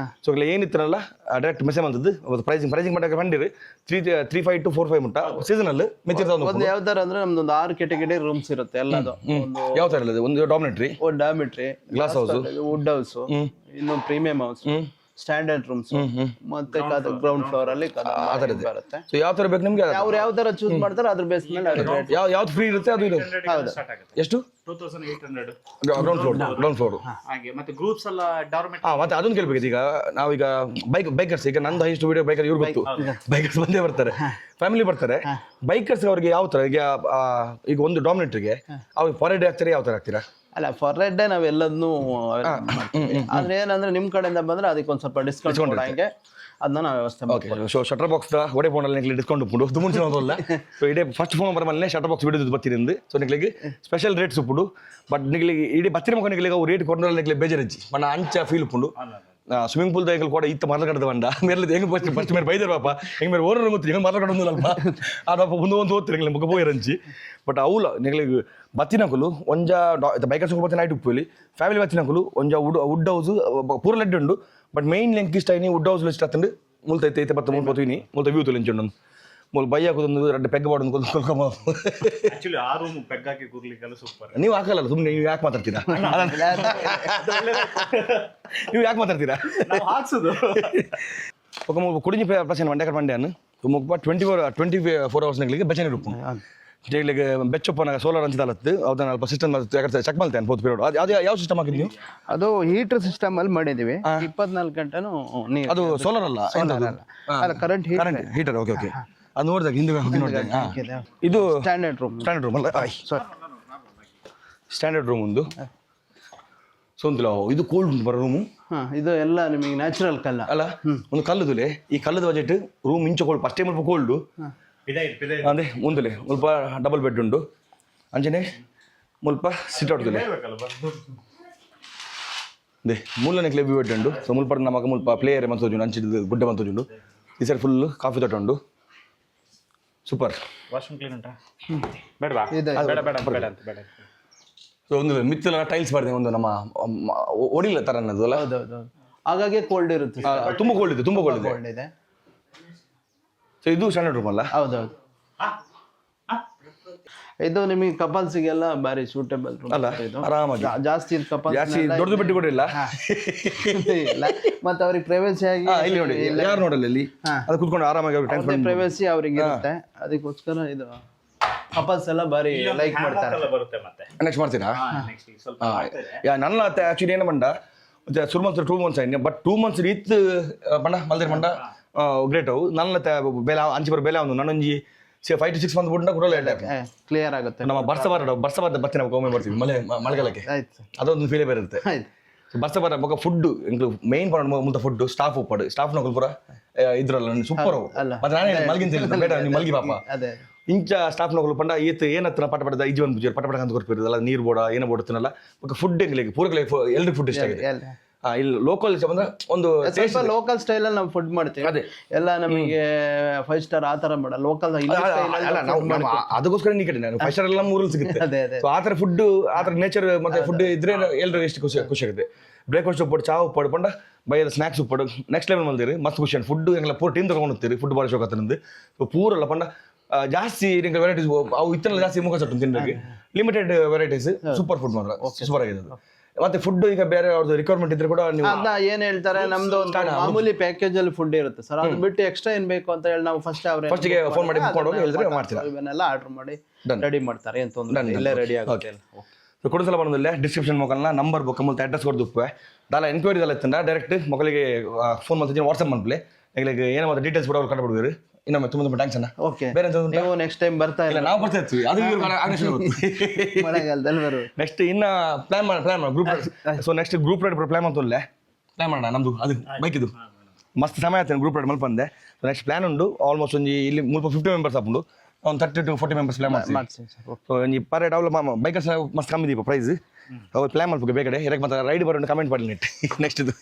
ಸೊ ಇಲ್ಲ ಏನಿತ್ತಲ್ಲ ಡೈರೆಕ್ಟ್ ಮೆಸೇಜ್ ಅಂತದ್ದು ಪ್ರೈಸಿಂಗ್ ಮಾಡಕ್ಕೆ ಬಂದಿರಿ 3,500 to 4,500 ಮುಟ್ಟ ಸೀಸನಲ್ ಮೆಚ್ಚಿರ್ತಾವ ಒಂದು ಯಾವ ತರ ಅಂದ್ರೆ ನಮ್ದೊಂದು 6 ಕ್ಯಾಟಗರಿ ರೂಮ್ಸ್ ಇರುತ್ತೆ ಎಲ್ಲದು. ಯಾವ ಥರ ಇಲ್ಲದೆ ಒಂದು ಡಾಮಿನೇಟ್ರಿ, ಒಂದು dormitory, glass house, wood house, ಇನ್ನೊಂದು ಪ್ರೀಮಿಯಂ ಹೌಸ್, ಸ್ಟ್ಯಾಂಡರ್ಡ್ ರೂಮ್ಸ್, ಮತ್ತೆ ಗ್ರೌಂಡ್ ಫ್ಲೋರ್ ಅಲ್ಲಿ ಬರುತ್ತೆ. ಸೊ ಯಾವ ಥರ ಬೇಕು ನಿಮ್ಗೆ ಅವ್ರು ಯಾವ ತರ ಚೂಸ್ ಮಾಡ್ತಾರೆ ಅದ್ರ ಬೇಸ್ ಮೇಲೆ ಯಾವ್ದು ಫ್ರೀ ಇರುತ್ತೆ ಅದು ಇದೆ. ಸ್ಟಾರ್ಟ್ ಆಗುತ್ತೆ. ಎಷ್ಟು 2800 ಗ್ರೌಂಡ್ ಫ್ಲೋರ್ ಹಾಗೆ. ಮತ್ತೆ ಗ್ರೂಪ್ಸ್ ಎಲ್ಲ ಡಾರ್ಮೆಂಟ್. ಮತ್ತೆ ಅದೊಂದು ಕೇಳ್ಬೇಕು. ಈಗ ನಾವೀಗ ಬೈಕರ್ಸ್ ಈಗ ನಂದು ಹೈಸ್ಟ್ ವಿಡಿಯೋ ಬೈಕರ್ ಇವ್ರು ಗೊತ್ತು, ಬೈಕರ್ಸ್ ಬಂದೇ ಬರ್ತಾರೆ, ಫ್ಯಾಮಿಲಿ ಬರ್ತಾರೆ. ಬೈಕರ್ಸ್ ಅವ್ರಿಗೆ ಯಾವ ಥರ ಈಗ ಒಂದು ಡಾಮಿನೇಟ್ರಿಗೆ ಅವ್ರಿಗೆ ಫಾರ್ ಡೇ ಹಾಕ್ತಾರೆ, ಯಾವ ಥರ ಹಾಕ್ತೀರಾ? ಅಲ್ಲ, ಫಾರ್ ಡೇ ನಾವೆಲ್ಲದನ್ನು ಆದ್ರೆ ಏನಂದ್ರೆ ನಿಮ್ ಕಡೆಯಿಂದ ಬಂದ್ರೆ ಅದಕ್ಕೆ ಒಂದ್ ಸ್ವಲ್ಪ ಡಿಸ್ಕೌಂಟ್ ಕೊಡಂಗೆ ಅದನ್ನ ನಾವು ವ್ಯವಸ್ಥೆ ಮಾಡ್ತೀವಿ. ಸೊ ಶಟರ್ ಬಾಕ್ಸ್ ಒಡೆ ಫೋನಲ್ಲಿ ಡಿಸ್ಕೌಂಟ್ ಉಪ್ಪುಡು ಅದು ಮುಂಚೆ ಹೋದಲ್ಲ. ಸೊ ಇಡೀ ಫಸ್ಟ್ ಫೋನ್ ಬರಮಲ್ಲೇ ಶಟರ್ ಬಾಕ್ಸ್ ಬಿಡೋದು ಬತ್ತಿರಿಂದ. ಸೊ ನಿಗ್ಲಿಗೆ ಸ್ಪೆಷಲ್ ರೇಟ್ಸ್ ಉಪ್ಪುಡು. ಬಟ್ ನಿಗ್ಲಿಗೆ ಇಡೀ ಬತ್ತಿನ ಮುಖ ನಿಗ್ಲಿಗೆ ಅವು ರೇಟ್ ಕೊಟ್ಟರೆ ನಿಗ್ಲಿಗೆ ಬೇಜಾರಜ್ಜಿ ಬಣ್ಣ ಅಂಚ ಫೀಲ್ ಉಪ್ಪುಂಡು. ಸ್ವಿಮ್ಮಿಂಗ್ ಪೂಲ್ ದಾಯಿಗಳು ಕೂಡ ಇತ್ತ ಮಾತಾಡ್ದ ಬಂಡ ಮೇರೆ ಹೆಂಗೆ ಫಸ್ಟ್ ಮೇಲೆ ಬೈದರ್ ಪಾಪ ಹೆಂಗೆ ಮೇಲೆ ಓನರ್ ಗೊತ್ತಿ ಹೆಂಗೆ ಮಾತಾಡೋದು ಅಲ್ಪ ಅದಪ್ಪ ಒಂದು ಓದ್ತೀರಿ ನಿಗ್ಲಿ ಮುಖ ಹೋಗಿರಂಚಿ. ಬಟ್ ಅವಲ ನಿಗ್ಲಿಗೆ ಬತ್ತಿನಕಲು ಒಂಜ ಬೈಕರ್ಸ್ ಹೋಗ್ಬತ್ತೆ ನೈಟ್ ಉಪ್ಪಲ್ಲಿ ಫ್ಯಾಮಿಲಿ ಬತ್ತಿನಕಲು ಒಂಜ ವುಡ್ ಹೌಸ್ ಪೂರ ಲೆಡ್ ಉಂಡು. ಬಟ್ ಮೇನ್ ಲೆಂಕ್ ಇಷ್ಟ ಐನಿ ವುಡ್ ಹೌಸ್ ಇಷ್ಟ ಹತ್ತಂಡು ಮುಲ್ತೈತೆ ಬತ್ತ ಮುಲ್ಪೋತೀನಿ ಮುಲ್ತ ವ್ಯೂ ತೊಲಿಂಚುಂಡು ಮೂಲ ಬೈ ಹಾಕೋದೊಂದು ಎರಡು ಪೆಗ್ ಬಾಡೊಂದು ಕೊಲ್ಕೊಮ್ಮ. ಆಕ್ಚುಲಿ ಆ ರೂಮ್ ಪೆಗ್ ಹಾಕಿ ಕೂರ್ಲಿಕ್ಕೆಲ್ಲ ಸೂಪರ್. ನೀವು ಹಾಕಲ್ಲ ಸುಮ್ಮನೆ, ನೀವು ಯಾಕೆ ಮಾತಾಡ್ತೀರಾ? ನೀವು ಯಾಕೆ ಮಾತಾಡ್ತೀರಾ? ನಾವು ಹಾಕ್ಸೋದು ఒక కుడిని ప్రశ్న వండే వండాను ముప్ప 24 hours ನಗಲಿಗೆ ಬೆಚನೆ ರೂಪು ಜೈಲಿಗೆ ಬೆಚ್ಚಪ್ಪನ ಸೋಲಾರ್ ಹಂಚಿದಲ್ಲತ್ತು ಅದನ್ನ ಅಲ್ಪ ಸಿಸ್ಟಮ್ ಚೆಕ್ ಮಾಡ್ತೇನೆ ಬೋದು ಪೀರಿಯಡ್. ಅದು ಯಾವ ಸಿಸ್ಟಮ್ ಹಾಕಿದ್ವಿ ನೀವು? ಅದು ಹೀಟರ್ ಸಿಸ್ಟಮ್ ಅಲ್ಲಿ ಮಾಡಿದೀವಿ. 24 ಗಂಟೆನೂ ನೀರು. ಅದು ಸೋಲಾರ್ ಅಲ್ಲ, ಅಲ್ಲ ಕರೆಂಟ್ ಹೀಟರ್. ಓಕೆ ಓಕೆ, ಅದು ನೋಡಿದಾಗ ಹಿಂದೆ ಹೋಗಿ ನೋಡಿದಾಗ ಇದು ಸ್ಟ್ಯಾಂಡರ್ಡ್ ರೂಮ್ ಅಲ್ಲ ಸ್ಟ್ಯಾಂಡರ್ಡ್ ರೂಮ್ ಒಂದು. ಸೊ ಒಂದಿಲ್ಲ ಇದು ಕೋಲ್ಡ್ ಉಂಟು ಬರೋ ರೂಮು. ಇದು ಎಲ್ಲ ನಿಮಗೆ ನ್ಯಾಚುರಲ್ ಕಲ್ಲ ಅಲ್ಲ, ಒಂದು ಕಲ್ಲುದುಲೆ ಈ ಕಲ್ಲದ ಬಜೆಟ್ ರೂಮ್ ಇಂಚ ಕೋಲ್ಡ್ ಫಸ್ಟ್ ಟೈಮ್ ಸ್ವಲ್ಪ ಕೋಲ್ಡು ಅಂದ್ರೆ ಮುಂದಲೆ ಮುಲ್ಪ ಡಬಲ್ ಬೆಡ್ ಉಂಡು ಅಂಚನೆ ಮುಲ್ಪ ಸಿಟ್ ಔಟ್ದುಲೆ ದೇ ಮೂಲ ಕ್ಲೇಬಿ ಬೆಡ್ ಉಂಡು. ಸೊ ಮುಲ್ಪ ನಮಗೆ ಮುಲ್ಪ ಪ್ಲೇಯರ್ ಮಂತೋಜುಂಡು ಅಂಚಿದ ಗುಡ್ಡೆ ಮಂತೋಜುಂಡು. ಈ ಸೈಡ್ ಫುಲ್ ಕಾಫಿ ತೋಟ ಉಂಡು. ಸೂಪರ್. ವಾಶ್ರೂಮ್ ಕ್ಲೀನ್ ಉಂಟಾ? ಬೇಡವಾ? ಬೇಡ ಬೇಡ ಬೇಡ ಅಂತ ಬೇಡ. ಸೊ ಒಂದು ಮಿತ್ತಲ ಟೈಲ್ಸ್ ಮಾಡಿದೆ ಒಂದು ನಮ್ಮ ಒಡಿಲ್ಲ ತರ ಅನ್ನೋದು ಅಲ್ಲ. ಹೌದೌದು, ಹಾಗಾಗಿ ಕೋಲ್ಡ್ ಇರುತ್ತೆ, ತುಂಬ ಕೋಲ್ಡ್ ಇದೆ. ಸೊ ಇದು ಸ್ಟ್ಯಾಂಡರ್ಡ್ ರೂಮ್ ಅಲ್ಲ? ಹೌದೌದು, ಇದು ನಿಮಗೆ ಕಪಲ್ಸಿಗೆಲ್ಲ ಬಾರಿ ಸೂಟೇಬಲ್ ರೂಮ್ ಅಲ್ಲ. ಆರಾಮಾಗಿ ಜಾಸ್ತಿ ಜಾಸ್ತಿ ದೊಡ್ಡ ಬೆಟ್ಟಿ ಕೂಡ ಇಲ್ಲ. ಮತ್ತೆ ಅವ್ರಿಗೆ ಪ್ರೈವೇಸಿ ಆಗಿ ಇಲ್ಲಿ ನೋಡಿ, ಯಾರು ನೋಡಲ್ಲ ಇಲ್ಲಿ ಅದು ಕುತ್ಕೊಂಡು ಆರಾಮಾಗಿ ಅವ್ರಿಗೆ ಟೈಮ್ ಪ್ರೈವೇಸಿ ಅವ್ರಿಗೆ ಇರುತ್ತೆ. ಅದಕ್ಕೋಸ್ಕರ ಇದು ಕಪಲ್ಸ್ ಎಲ್ಲ ಬಾರಿ ಲೈಕ್ ಮಾಡ್ತಾರೆ. ಬರುತ್ತೆ ಮತ್ತೆ ನೆಕ್ಸ್ಟ್ ಮಾಡ್ತೀರಾ? ನೆಕ್ಸ್ಟ್ ಸ್ವಲ್ಪ ನನ್ನ ಆಕ್ಚುಲಿ ಏನು ಬಂಡ ಸುರ್ಮಂತ್ 2 months ಆಯ್ತು. ಬಟ್ 2 months ರೀತ್ ಬಂಡ ಮಲ್ದಿರ್ ಬಂಡ ಗ್ರೇಟ್ ಅವು ನನ್ನ ಬೇಲೆ ಅಂಚಿ ಬರೋ ಬೇಲೆ ಅವನು ನನ್ನೊಂಜಿ 5 to 6 months ಬಿಟ್ಟು ಕೂಡ ಕ್ಲಿಯರ್ ಆಗುತ್ತೆ. ನಮ್ಮ ಬರ್ಸಬಾರ್ದ ಬತ್ತಿ ನಾವು ಒಮ್ಮೆ ಬರ್ತೀವಿ ಮಳೆಗಾಲಕ್ಕೆ. ಅದೊಂದು ಫೀಲೇ ಬೇರೆ ಇರುತ್ತೆ. ಬರ್ಸಬಾರ ಬೊಕ್ಕ ಫುಡ್ ಮೇನ್ ಪಾಯಿಂಟ್ ಮುಂದೆ ಫುಡ್ ಸ್ಟಾಫ್ ಉಪ್ಪಡು ಸ್ಟಾಫ್ ನಕಲ್ ಪೂರ ಇದ್ರಲ್ಲ ಸೂಪರ್ ಅವು. ಮತ್ತೆ ನಾನೇ ಮಲ್ಗಿಂತ ಬೇಡ ನೀವು ಮಲ್ಗಿ ಪಾಪ ಇಂಚ ಸ್ಟಾಫ್ ನಕಲು ಪಂಡ ಈತ್ ಏನತ್ರ ಪಟ ಪಟದ ಇಜ್ಜಿ ಒಂದು ಪುಜಾರ್ ಪಟ ಪಟ ಅಂತ ಕೊಡ್ಪಿರದಲ್ಲ ನೀರು ಬೋಡ ಏನೋ ಬೋಡ್ತೀನಲ್ಲ ಬೊಕ್ಕ ಫುಡ್ ಹೆಂಗ್ಲಿಕ್ಕೆ ಪೂರಕ್ಕೆ ಎಲ್ರಿಗೂ ಫುಡ್ ಇಷ್ಟ ಆಗಿದೆ. ಇಲ್ಲಿ ಲೋಕಲ್ ಬಂದ್ರೆ ಒಂದು ಲೋಕಲ್ ಸ್ಟೈಲ್ ಅಲ್ಲಿ ನಾವು ಫುಡ್ ಮಾಡ್ತೀವಿ. ಅದೇ ಎಲ್ಲ ನಮಗೆ 5 ಸ್ಟಾರ್ ಆ ತರ ಬೇಡ, ಲೋಕಲ್ ಅದಕ್ಕೋಸ್ಕರ ನೀ ಕಡೆ ನಾನು 5 ಸ್ಟಾರ್ ಎಲ್ಲ ಮೂರಲ್ಲಿ ಸಿಗುತ್ತೆ. ಆ ಥರ ಫುಡ್ ಆ ಥರ ನೇಚರ್ ಮತ್ತೆ ಫುಡ್ ಇದ್ರೆ ಎಲ್ರಿಗೂ ಎಷ್ಟು ಖುಷಿ ಆಗುತ್ತೆ. ಬ್ರೇಕ್ಫಾಸ್ಟ್ ಉಪ್ಪಡು ಚಾ ಉಪ್ಪಡು ಪಂಡ ಬೈದ ಸ್ನಾಕ್ಸ್ ಉಪ್ಪಡು ನೆಕ್ಸ್ಟ್ ಲೆವೆಲ್ ಮಲ್ದಿರಿ ಮಸ್ತ್ ಖುಷಿ ಫುಡ್ ಹೆಂಗೆಲ್ಲ ಪೂರ ಟೀಮ್ ತಗೊಂಡು ಹೋಗ್ತೀರಿ. ಫುಡ್ ಭಾಳ ಶೋಕ ಆತನಂದು ಪೂರಲ್ಲ ಪಂಡ ಜಾಸ್ತಿ ನಿಂಗೆ ವೆರೈಟೀಸ್ ಅವು ಇತ್ತಲ್ಲ ಜಾಸ್ತಿ ಮುಖ ಸಟ್ಟು ತಿನ್ನೋಕ್ಕೆ ಲಿಮಿಟೆಡ್ ವೆರೈಟೀಸ್ ಸೂಪರ್ ಫುಡ್ ಮಾತ್ರ ಸೂಪರ್ ಆಗಿದೆ. ಮತ್ತೆ ಫುಡ್ ಈಗ ಬೇರೆ ಅವ್ರದ್ದು ರಿಕ್ವೈರ್ಮೆಂಟ್ ಇದ್ರೆ ಕೂಡ ನೀವು ಅದ ಏನ್ ಹೇಳ್ತಾರೆ ನಮ್ದು ಒಂದು ಮಾಮೂಲಿ ಪ್ಯಾಕೇಜ್ ಅಲ್ಲಿ ಫುಡ್ ಇರುತ್ತೆ ಸರ್, ಅದು ಬಿಟ್ಟು ಎಕ್ಸ್ಟ್ರಾ ಏನ್ ಬೇಕು ಅಂತ ಹೇಳಿ ನಾವು ಫಸ್ಟಿಗೆ ಫೋನ್ ಮಾಡಿ ಬುಕ್ ಮಾಡೋದು ಹೇಳಿದ್ರೆ ಮಾಡ್ತೀರಾ, ಇವನ್ನೆಲ್ಲ ಆರ್ಡರ್ ಮಾಡಿ ರೆಡಿ ಮಾಡ್ತಾರೆ, ಏನ್ ತೊಂದ್ರೆ ಇಲ್ಲೇ ರೆಡಿ ಆಗುತ್ತೆ. ಸೊ ಕೊಡಿಸಲ ಬಂದಿಲ್ಲ ಡಿಸ್ಕ್ರಿಪ್ಷನ್ ಮೊಕಲ್ನ ನಂಬರ್ ಬುಕ್ ಮೊದಲು ಅಡ್ರೆಸ್ ಕೊಡ್ದುಪ್ಪೆ ದಾಲ ಎನ್ಕ್ವೈರಿ ದಾಲ ಇತ್ತಂಡ ಡೈರೆಕ್ಟ್ ಮೊದಲಿಗೆ ಫೋನ್ ಮಾಡ್ತೀನಿ ವಾಟ್ಸಪ್ ಮಾಡ್ಲಿ ಈಗ ಏನೋ ಮತ್ತೆ ಡೀಟೇಲ್ಸ್ ಕೂಡ ಅವ್ರು ಕಂಡುಬಿಡುವರು. ಇನ್ನೊಮ್ಮೆ ತುಂಬ ಥ್ಯಾಂಕ್ಸ್ ಅಣ್ಣ. ಓಕೆ, ಬೇರೆ ನೀವು ನೆಕ್ಸ್ಟ್ ಟೈಮ್ ಬರ್ತಾ ಇಲ್ಲ, ನಾವು ಬರ್ತಾ ಇರ್ತೀವಿ, ಅದು ಮಳೆಗಾಲದಲ್ಲಿ ಬರು ನೆಕ್ಸ್ಟ್ ಇನ್ನ ಪ್ಲಾನ್ ಮಾಡಿ group. So next group ride plan ಮಾಡ್ತೋಲ್ಲ ಪ್ಲಾನ್ ಮಾಡೋಣ ನಮ್ದು ಅದು ಬೈಕ್ ಇದು ಮಸ್ತ್ ಸಮಯ ಆಯ್ತು ಗ್ರೂಪ್ ರೈಡ್ ಮಲ್ಪಂದೆ. ನೆಕ್ಸ್ಟ್ ಪ್ಲಾನ್ ಉಂಡು ಆಲ್ಮೋಸ್ಟ್ ಒಂದು ಇಲ್ಲಿ ಮುಲ್ಪ 50 ಮೆಂಬರ್ಸ್ ಹಾಕೊಂಡು ಒಂದು 30 to 40 ಮೆಂಬರ್ಸ್ ಪ್ಲಾನ್ ಮಾಡ್ತೀವಿ. ಸೊ ಈ ಪರ್ ರೈಡ್ ಅವಳು ಬೈಕರ್ಸ್ ಮಸ್ತ್ ಕಮ್ಮಿ ದೀಪ ಪ್ರೈಸ್ ಅವ್ರು ಪ್ಲಾನ್ ಮಾಡ್ಬೇಕು ಬೇಕಡೆ ಇರಕ್ಕೆ ಮತ್ತೆ ರೈಡ್ ಬರೋಣ ಕಮೆಂಟ್ ಮಾಡಿ ನೆಟ್. ನೆಕ್ಸ್ಟ್ ಇದು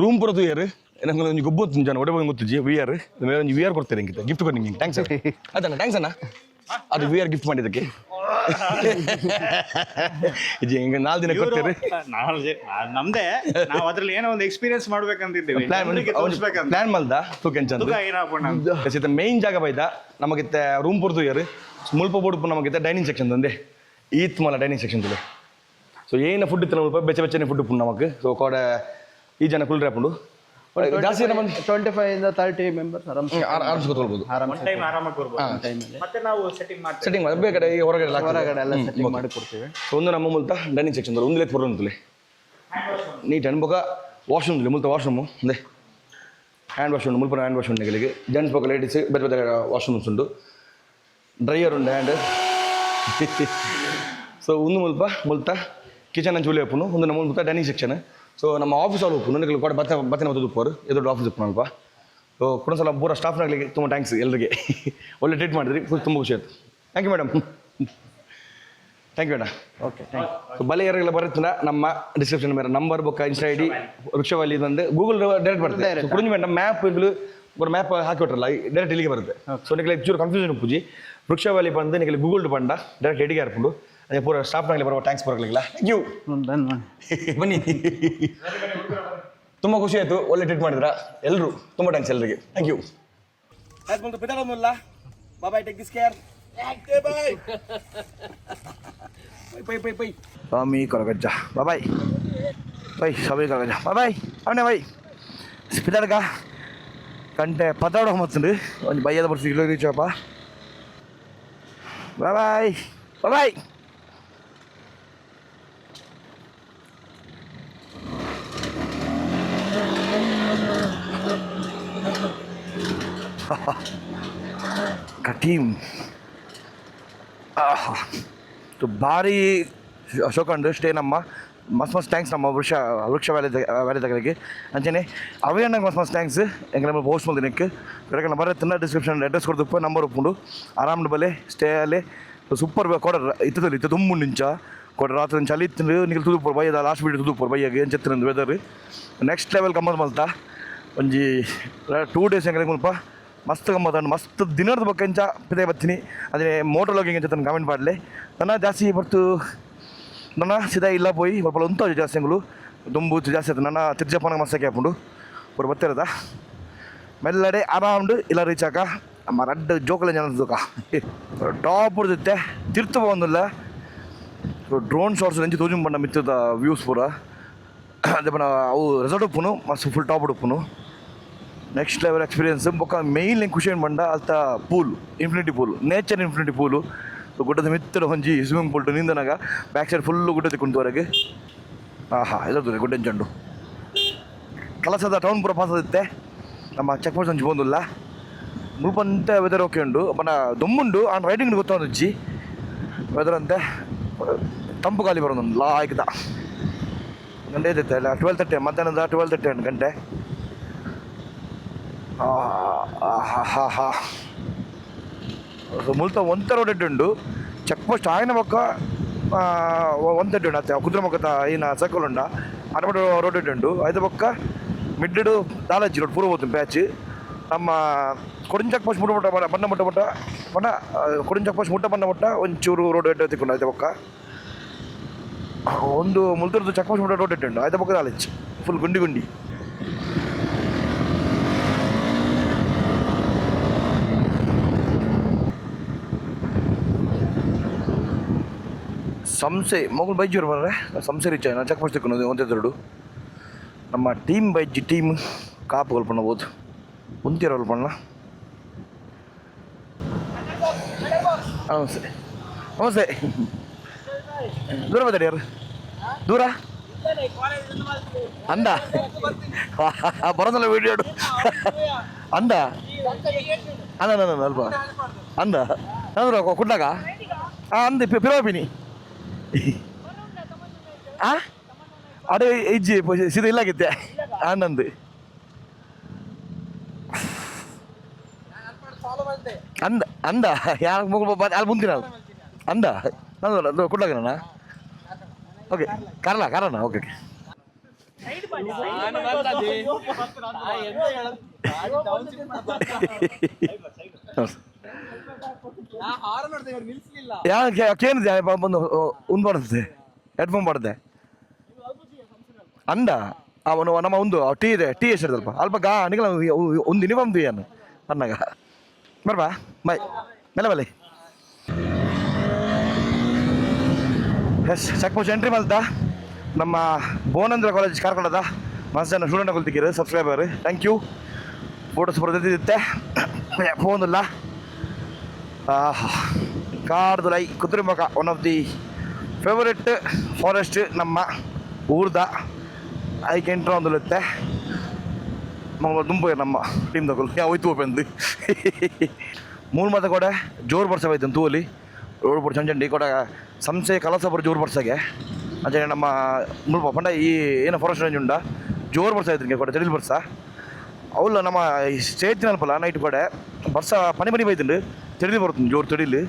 ರೂಮ್ ಬರೋದು ಇಯರ್ ನಂಗೆ ಒಂದು ಗೊಬ್ಬು ಜನ ಒಡೆ ಬಂದು ಗೊತ್ತು ವಿ ಆರ್ ಒಂದು ವಿ ಆರ್ ಕೊಡ್ತಾರೆ ಹಿಂಗೆ ಗಿಫ್ಟ್ ಕೊಡಿ ನಿಂಗೆ. ಥ್ಯಾಂಕ್ಸ್ ಅದಣ್ಣ, ಥ್ಯಾಂಕ್ಸ್ ಅಣ್ಣ, ಅದು ವಿ ಆರ್ ಗಿಫ್ಟ್ ಮಾಡಿದ್ದಕ್ಕೆ. ಹಿಂಗೆ 4 ದಿನ ಕೊಡ್ತೀರಿ ನಮ್ದೇ, ನಾವು ಅದ್ರಲ್ಲಿ ಏನೋ ಒಂದು ಎಕ್ಸ್ಪೀರಿಯನ್ಸ್ ಮಾಡ್ಬೇಕಂತಿದ್ದೀವಿ. ಪ್ಲಾನ್ ಮಲ್ದ ತೂಕೆಂಚ ಮೇನ್ ಜಾಗ ಬೈದ ನಮಗಿತ್ತೆ ರೂಮ್ ಪುರ್ದು ಇಯರ್ ಮುಲ್ಪ ಬೋಡು ನಮಗಿತ್ತೆ ಡೈನಿಂಗ್ ಸೆಕ್ಷನ್ ತಂದೆ ಈತ್ ಮಲ್ಲ ಡೈನಿಂಗ್ ಸೆಕ್ಷನ್ ತುಲೆ. ಸೊ ಏನು ಫುಡ್ ಇತ್ತು ಮುಲ್ಪ ಬೆಚ್ಚ ಬೆಚ್ಚನೆ ಫುಡ್ ಉಪ್ಪು ನಮಗೆ. ಸೊ ಕೋಡ ಈ ಜನ ಕುಲ್ರಿ ಹಾಕೊಂಡು ಜಾಸ್ತಿ 25 ಇಂದ 30 ಮೆಂಬರ್ಸ್ ಆರಾಮ್ಸ್ ಕೂತ್ಕೊಳ್ಬೋದು. ಸೆಟ್ಟಿಂಗ್ ಮಾಡಿ ಬೇಕಾದ್ರೆ ಈ ಹೊರಗಡೆ ಎಲ್ಲ ಸೆಟ್ಟಿಂಗ್ ಮಾಡಿ ಕೊಡ್ತೀವಿ. ಸೊ ಒಂದು ನಮ್ಮ ಮುಲ್ತ ಡೈನಿಂಗ್ ಸೆಕ್ಷನ್ ಒಂದು ಲೆತ್ ಬರೋ ಅಂತಲೇ ನೀಟ್ ಅನ್ಬೋಗ ವಾಶ್ರೂಮ್ ತುಲೆ ಮುಲ್ತ ವಾಶ್ರೂಮು ಒಂದೇ ಹ್ಯಾಂಡ್ ವಾಶ್ ಉಂಟು ಮುಲ್ಪ ಹ್ಯಾಂಡ್ ವಾಶ್ ಉಂಟು ಗಳಿಗೆ ಜೆಂಟ್ಸ್ ಪಕ್ಕ ಲೇಡೀಸ್ ಬೇರೆ ಬೇರೆ ವಾಶ್ರೂಮ್ಸ್ ಉಂಟು, ಡ್ರೈಯರ್ ಉಂಟು ಹ್ಯಾಂಡ್. ಸೊ ಒಂದು ಮುಲ್ತ ಕಿಚನ್ ಅಂಚು ಉಳಿ ಉಪ್ಪು ಒಂದು ನಮ್ಮ ಮುಲ್ತ ಡೈನಿಂಗ್ ಸೆಕ್ಷನ್. ಸೊ ನಮ್ಮ ಆಫೀಸ್ ಅವ್ರು ಉಪ್ಪು ನನಗೆ ಕೂಡ ಬತ್ತನೆ ಓದೋದು ಉಪ್ಪರು ಎದುರು ಆಫೀಸ್ ಉಪ್ಪು ಅಲ್ಪ. ಸೊ ಕೂಡ ಸಲ ಪೂರ ಸ್ಟಾಫ್ನಾಗಲಿಕ್ಕೆ ತುಂಬ ಥ್ಯಾಂಕ್ಸ್ ಎಲ್ಲರಿಗೆ, ಒಳ್ಳೆ ಟ್ರೀಟ್ ಮಾಡಿದ್ರಿ, ತುಂಬ ಖುಷಿ ಆಯ್ತು. Thank you madam. Thank you ಅಣ್ಣ. Okay, thank you. ಸೊ ಬಲೆ ಯಾರಿಗೆಲ್ಲ ಬರುತ್ತಿಲ್ಲ ನಮ್ಮ ಡಿಸ್ಕ್ರಿಪ್ಷನ್ ಮೇಲೆ ನಂಬರ್ ಬುಕ್ ಇನ್ಸ್ಟಾ ಐಡಿ ವೃಕ್ಷವಾಲಿ ಬಂದು ಗೂಗಲ್ ಡೈರೆಕ್ಟ್ ಬರುತ್ತೆ. ಕುಡಿಂಜ ಮೇಡಮ್ ಮ್ಯಾಪ್ ಒಂದು ಮ್ಯಾಪ್ ಹಾಕಿಬಿಟ್ರಲ್ಲ ಡೈರೆಕ್ಟ್ ಇಲ್ಲಿಗೆ ಬರುತ್ತೆ. ಸೊ ನಿಮಗೆ ಚೂರು ಕನ್ಫ್ಯೂಷನ್ ಪೂಜಿ ವೃಕ್ಷವಾಲಿ ಬಂದು ನಿಮಗೆ ಗೂಗಲ್ ಬಂಡ ಡೈರೆಕ್ಟ್ ಎಡಿಗೆ ಹಾರ್ಕೊಂಡು ಅದೇ ಪೂರ ಸ್ಟಾಫ್ನಾಗಲಿ ಬರುವ ಥ್ಯಾಂಕ್ಸ್ ಬರಲಿಲ್ಲ. ಥ್ಯಾಂಕ್ ಯು, ಬನ್ನಿ. ತುಂಬ ಖುಷಿ ಆಯಿತು, ಒಳ್ಳೆ ಟ್ರೀಟ್ ಮಾಡಿದ್ರ ಎಲ್ಲರೂ, ತುಂಬ ಥ್ಯಾಂಕ್ಸ್ ಎಲ್ಲರಿಗೆ. Thank you. Bye, take this care. Bye Swami Koragajja bye bye Swami Koragajja bye ಅವನೇ ಬೈ ಸ್ಪಿದರ್ಗ ಗಂಟೆ ಪದಾಡ ಮತ್ತಂದು ಒಂದು ಬೈಯದ ಬರ್ಸಿ ಇಲ್ಲೋ ರೀಚಪ್ಪ ಬಾಯ್ ಬಾಯ್. ಕಟೀಮ್ ಭಾರಿ ಶೋಕಂಡು ಸ್ಟೇ ನಮ್ಮ ಮಸ್ತ್ ಥ್ಯಾಂಕ್ಸ್ ನಮ್ಮ ವೃಕ್ಷ ವ್ಯಾಲಿ దగ్గరికి ಅಂಚನೆ ಅವೇ ನಂಗೆ ಮಸ್ತ್ ಥ್ಯಾಂಕ್ಸ್ ಎಂಗೆ ನಮ್ಮ ಪೋಸ್ಟ್ ಮಾಡಿದಕ್ಕೆ ಬೇರೆ ಬರುತ್ತೆ ಡಿಸ್ಕ್ರಿಪ್ಷನ್ ಅಡ್ರೆಸ್ ಕೊಡ್ತಪ್ಪ ನಂಬರ್ ಒಪ್ಪುಂಡು ಆರಾಮ್ ಬಲೆ ಸ್ಟೇ ಅಲ್ಲಿ ಸೂಪರ್ ಕೊಡ ಇತ್ತು ತುಂಬ ನಿಂಚ ಕೊಡ ರಾತ್ರಿ ಚಳಿ ಇತ್ತು ನಿಖಿಲ್ ತುದುಪುರ ಬೈಯದ ಲಾಸ್ಟ್ ಬೀಡ್ ತುದುಪುರ ಬೈಯಾಗ ಏನು ಚೆತ್ತಿನ ವೆದರ್ ನೆಕ್ಸ್ಟ್ ಲೆವೆಲ್ ಗಮ್ಮತ್ ಮಲ್ತಾ ಒಂಜಿ 2 days ಹೆಂಗೆ ಮುಲ್ಪ ಮಸ್ತ್ ಗಮ್ಮತ್ ಮಸ್ತ್ ದಿನದ ಬಗ್ಗೆ ಎಂಚ ಪಿದೆ ಬರ್ತೀನಿ ಅದೇ ಮೋಟರ್ ಹೋಗಿ ಜೊತೆ ಕಮೆಂಟ್ ಮಾಡಲಿ ನನ್ನ ಜಾಸ್ತಿ ಬರ್ತು ನನ್ನ ಸಿದಾ ಇಲ್ಲ ಪೋಯಿ ಸ್ವಲ್ಪ ಉಂಟು ಜಾಸ್ತಿ ಅಂಗಳು ದುಂಬು ಜಾಸ್ತಿ ಆಯ್ತು ನನ್ನ ತಿರ್ಜಪ್ಪನ ಮಸ್ತಾಗಿ ಹಾಕೊಂಡು ಅವ್ರು ಬರ್ತಿರೋದ ಮೆಲ್ಲಡೆ ಆರಾಮ್ಡು ಇಲ್ಲ ರೀಚ್ ಆಕ ನಮ್ಮ ರಡ್ಡು ಜೋಕಲೆ ಜನ ಟಾಪ್ ಉಡ್ದಿತ್ತೆ ತಿರ್ತು ಬಂದಿಲ್ಲ ಡ್ರೋನ್ ಶಾಟ್ಸ್ ನೆಂಚು ತೋಜು ಬಂಡ ಮಿತ್ತದ ವ್ಯೂಸ್ ಪೂರ ಅದೇ ಬಣ್ಣ ಅವು ರೆಸಾರ್ಟ್ ಉಪ್ಪುನು ಮಸ್ತ್ ಫುಲ್ ಟಾಪ್ ಉಪ್ಪುನು ನೆಕ್ಸ್ಟ್ ಲೆವೆಲ್ ಎಕ್ಸ್ಪೀರಿಯನ್ಸ್ ಬೊಕ್ಕ ಮೇಯ್ನ್ ಖುಷಿ ಏನು ಬಂಡ ಅಲ್ತ pool infinity pool nature infinity pool ಗುಡ್ಡದ ಮಿತ್ತಡ ಹೊಂಜಿ ಸ್ವಿಮ್ಮಿಂಗ್ ಪೂಲ್ ನಿಂದನಾಗ ಬ್ಯಾಕ್ ಸೈಡ್ ಫುಲ್ಲು ಗುಡ್ಡ ತಿಕ್ಕೊಂಡವರೆಗೆ ಇದರ್ತದೆ ಗುಡ್ಡನ ಚೆಂಡು ಕಲಸದ ಟೌನ್ ಪೂರ ಪಾಸ್ ಆದಿತ್ತೆ ನಮ್ಮ ಚೆಕ್ ಪೋಸ್ಟ್ ಹಂಚಿ ಬಂದಿಲ್ಲ ಮುಲ್ಪಂತ ವೆದರ್ ಓಕೆ ಉಂಡು ಬಣ್ಣ ದೊಮ್ಮುಂಡು ಆನ್ ರೈಡಿಂಗ್ ಗೊತ್ತೊಂದು ಹಚ್ಚಿ ವೆದರ್ ಅಂತೆ ತಂಪು ಗಾಲಿ ಬರೋದೊಂದು ಲಾಯ್ಕದ ಗಂಟೆ ಐತೆ ಇಲ್ಲ 12:30 ಮಧ್ಯಾಹ್ನದ 12:30 ಗಂಟೆ ಮುಲ್ತ ಒಂಥರ ರೋಡ್ ಉಂಡು ಚೆಕ್ ಪೋಸ್ಟ್ ఆయన పక్క 130 ఉండు అತ್ತೆ కుదుర మొక్క ఈయన సర్కిల్ ఉండ అటు రోడ్ ఉండు అయితే పక్క మిడ్డు దాలజీ రోడ్ పూర్వ పోతుంది ప్యాచ్ ನಮ್ಮ ಕೊಡಿನ ಚೆಕ್ ಪೋಸ್ಟ್ ಬಣ್ಣ ಕೊಡಿನ ಚೆಕ್ ಪೋಸ್ಟ್ ಬಣ್ಣ ಒಂಚೂರು ರೋಡ್ ಎತ್ತಿಕೊಂಡು ಆಯ್ತು ಪಕ್ಕ ಒಂದು ಮುಲ್ತರದ್ದು ಚೆಕ್ ಪೋಸ್ಟ್ ರೋಡ್ ಇಟ್ಟುಂಡು ಆಯ್ತು ಪಕ್ಕ ದಾಲಜ್ ಫುಲ್ ಗುಂಡಿ ಸಂಸೆ ಮಗಳು ಬೈಜೂರು ಬರ್ರೆ ಸಂಸೆ ರೀಚ್ ನಾನು ಚೆಕ್ ಪೋಸ್ಟ್ ತಿಕ್ಕೊಂಡು ಒಂದೆರಡು ನಮ್ಮ ಟೀಮ್ ಬೈಜಿ ಟೀಮ್ ಕಾಪು ಕಲ್ಪಣ್ಬೋದು ಒಂದಿರೋ ಕಲ್ಪಣ್ಣ ನಮಸ್ತೆ ನಮಸ್ತೆ ದೂರ ಮಾತಾಡಿ ಯಾರು ದೂರ ಅಂದ ಬರೋದಲ್ಲ ವೀಡಿಯೋ ಅಂದ ಅಂದ ನಾನು ಅಲ್ಪ ಅಂದ ನಂದ್ರ ಕುಡ್ಲಾಗ ಅಂದ ಪಿರೋಪಿನಿ ಅಡೆ ಇಜ್ಜಿ ಸೀದಾ ಇಲ್ಲಾಗಿತ್ತೆ ಆನಂದ್ ಅಂದ ಅಂದ ಯಾರು ಅಲ್ಲಿ ಮುಂದಿನ ಅಂದ ನಂದು ಕುಡ್ಲಾಗ ನಾನು ಓಕೆ ಕಾರಣ ಓಕೆ ಕೇಳಿದೆ ಬಂದು ಉಂದು ಬರ್ತದೆ ಹೆಡ್ಫೋನ್ ಬರ್ತದೆ ಅಂದ ಅವನು ನಮ್ಮ ಒಂದು ಟೀ ಇದೆ ಟೀ ಎಷ್ಟು ಸ್ವಲ್ಪ ಅಲ್ಪ ನಿಗಲ ಒಂದು ಯೂನಿಫಾರ್ಮ್ ಏನು ಅನ್ನಗ ಬರ್ಬಾ ಬೈ ಮೇಲೆ ಬಲೆ ಎಸ್ ಚೆಕ್ ಪೋಸ್ಟ್ ಎಂಟ್ರಿ ಮಾಡ್ತಾ ನಮ್ಮ ಬೋನಂದ್ರ ಕಾಲೇಜ್ ಕಾರ್ಕಳದ ಮಸ್ತ್ ಜನ ಸ್ಟೂಡೆಂಟ್ ಕೊಲ್ತಿದ್ದೀರಿ ಸಬ್ಸ್ಕ್ರೈಬರ್ ಥ್ಯಾಂಕ್ ಯು ಫೋಟೋಸ್ ಬರೆದಿದ್ದೆ ಫೋನಿಲ್ಲ ಕಾರ್ದುಲೈ Kudremukh one of the favourite forest ನಮ್ಮ ಊರ್ದ ಐಕೆ ಎಂಟ್ರ ಒಂದಿರುತ್ತೆ ತುಂಬ ನಮ್ಮ ಟೀಮ್ ತಗೊಳ್ಳಿ ಹೋಯ್ತು ಬಂದು ಮೂರು ಮಾತ ಕೂಡ ಜೋರು ಬರ್ಸೋಯ್ತು ತೂಲಿ ರೋಡ್ ಬಡ್ ಚಂಚಂಡಿ ಕೂಡ ಸಂಸೆ ಕಲಸ ಬರೋ ಜೋರು ಬರ್ಸಾಗೆ ಅಂಚೆ ನಮ್ಮ ಮುಲ್ಪ ಪಂಡ ಈ ಏನು ಫಾರೆಸ್ಟ್ ರೇಂಜ್ ಉಂಡ ಜೋರು ಬರ್ಸ ಇದ್ರಿಗೆ ಕೂಡ ಚಳಿಲ್ ಬರ್ಸ ಅವಲ್ಲ ನಮ್ಮ ಸ್ಟೇಟ್ ಅಲ್ಪಲ್ಲ ನೈಟ್ ಕೂಡ ಬರ್ಸ ಪನಿ ಬೈತಂಡು ತಿಳಿದು ಬರ್ತದೆ ಜೋರು ತಿಳಿಲಿ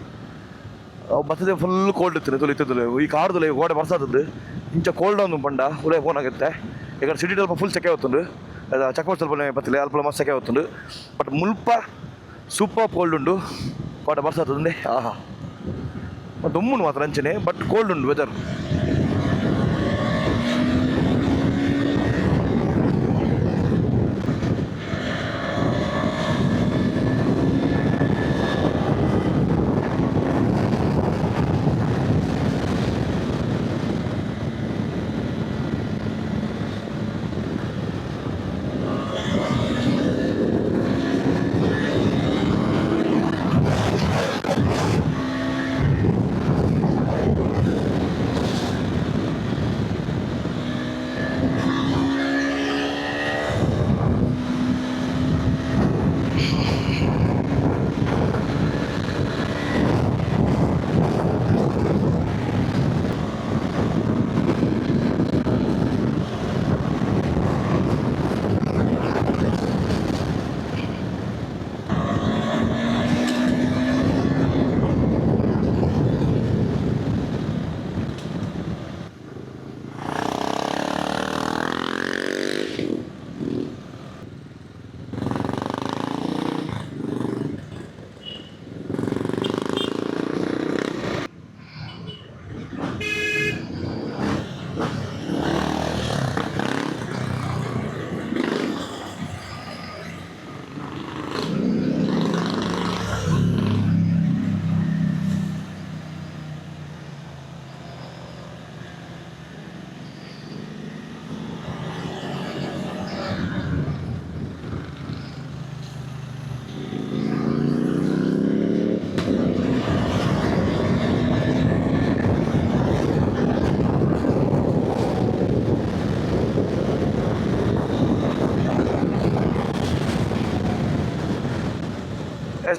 ಬರ್ತದೆ ಫುಲ್ ಕೋಲ್ಡ್ ಇರ್ತದೆ ತೊಲಿತದಲ್ಲ ಈ ಕಾರ್ದಲ್ಲಿ ಗೋಡೆ ಬರ್ಸಾತದ್ದು ಇಂಚ ಕೋಲ್ಡ್ ಒಂದು ಪಂಡ ಉಲೇ ಫೋನ್ ಆಗುತ್ತೆ ಈಗ ಸಿಟಿ ಸ್ವಲ್ಪ ಫುಲ್ ಸೆಕೆ ಹೊತ್ತುಂಡು ಚೆಕ್ ಪೋಸ್ಟ್ ಸ್ವಲ್ಪ ಬತ್ತಿಲ್ಲ ಅಲ್ಪ ಮಸ್ತ್ ಸೆಕೆ ಹೊತ್ತುಂಡು ಬಟ್ ಮುಲ್ಪ ಸೂಪರ್ ಕೋಲ್ಡ್ ಉಂಡು ಗೋಡೆ ಬರ್ಸಾತದಂಡೆ ಆಹಾ ದಮ್ಮುಂಡು ಮಾತ್ರ ಅಂಚನೆ ಬಟ್ ಕೋಲ್ಡ್ ಉಂಡು ವೆದರ್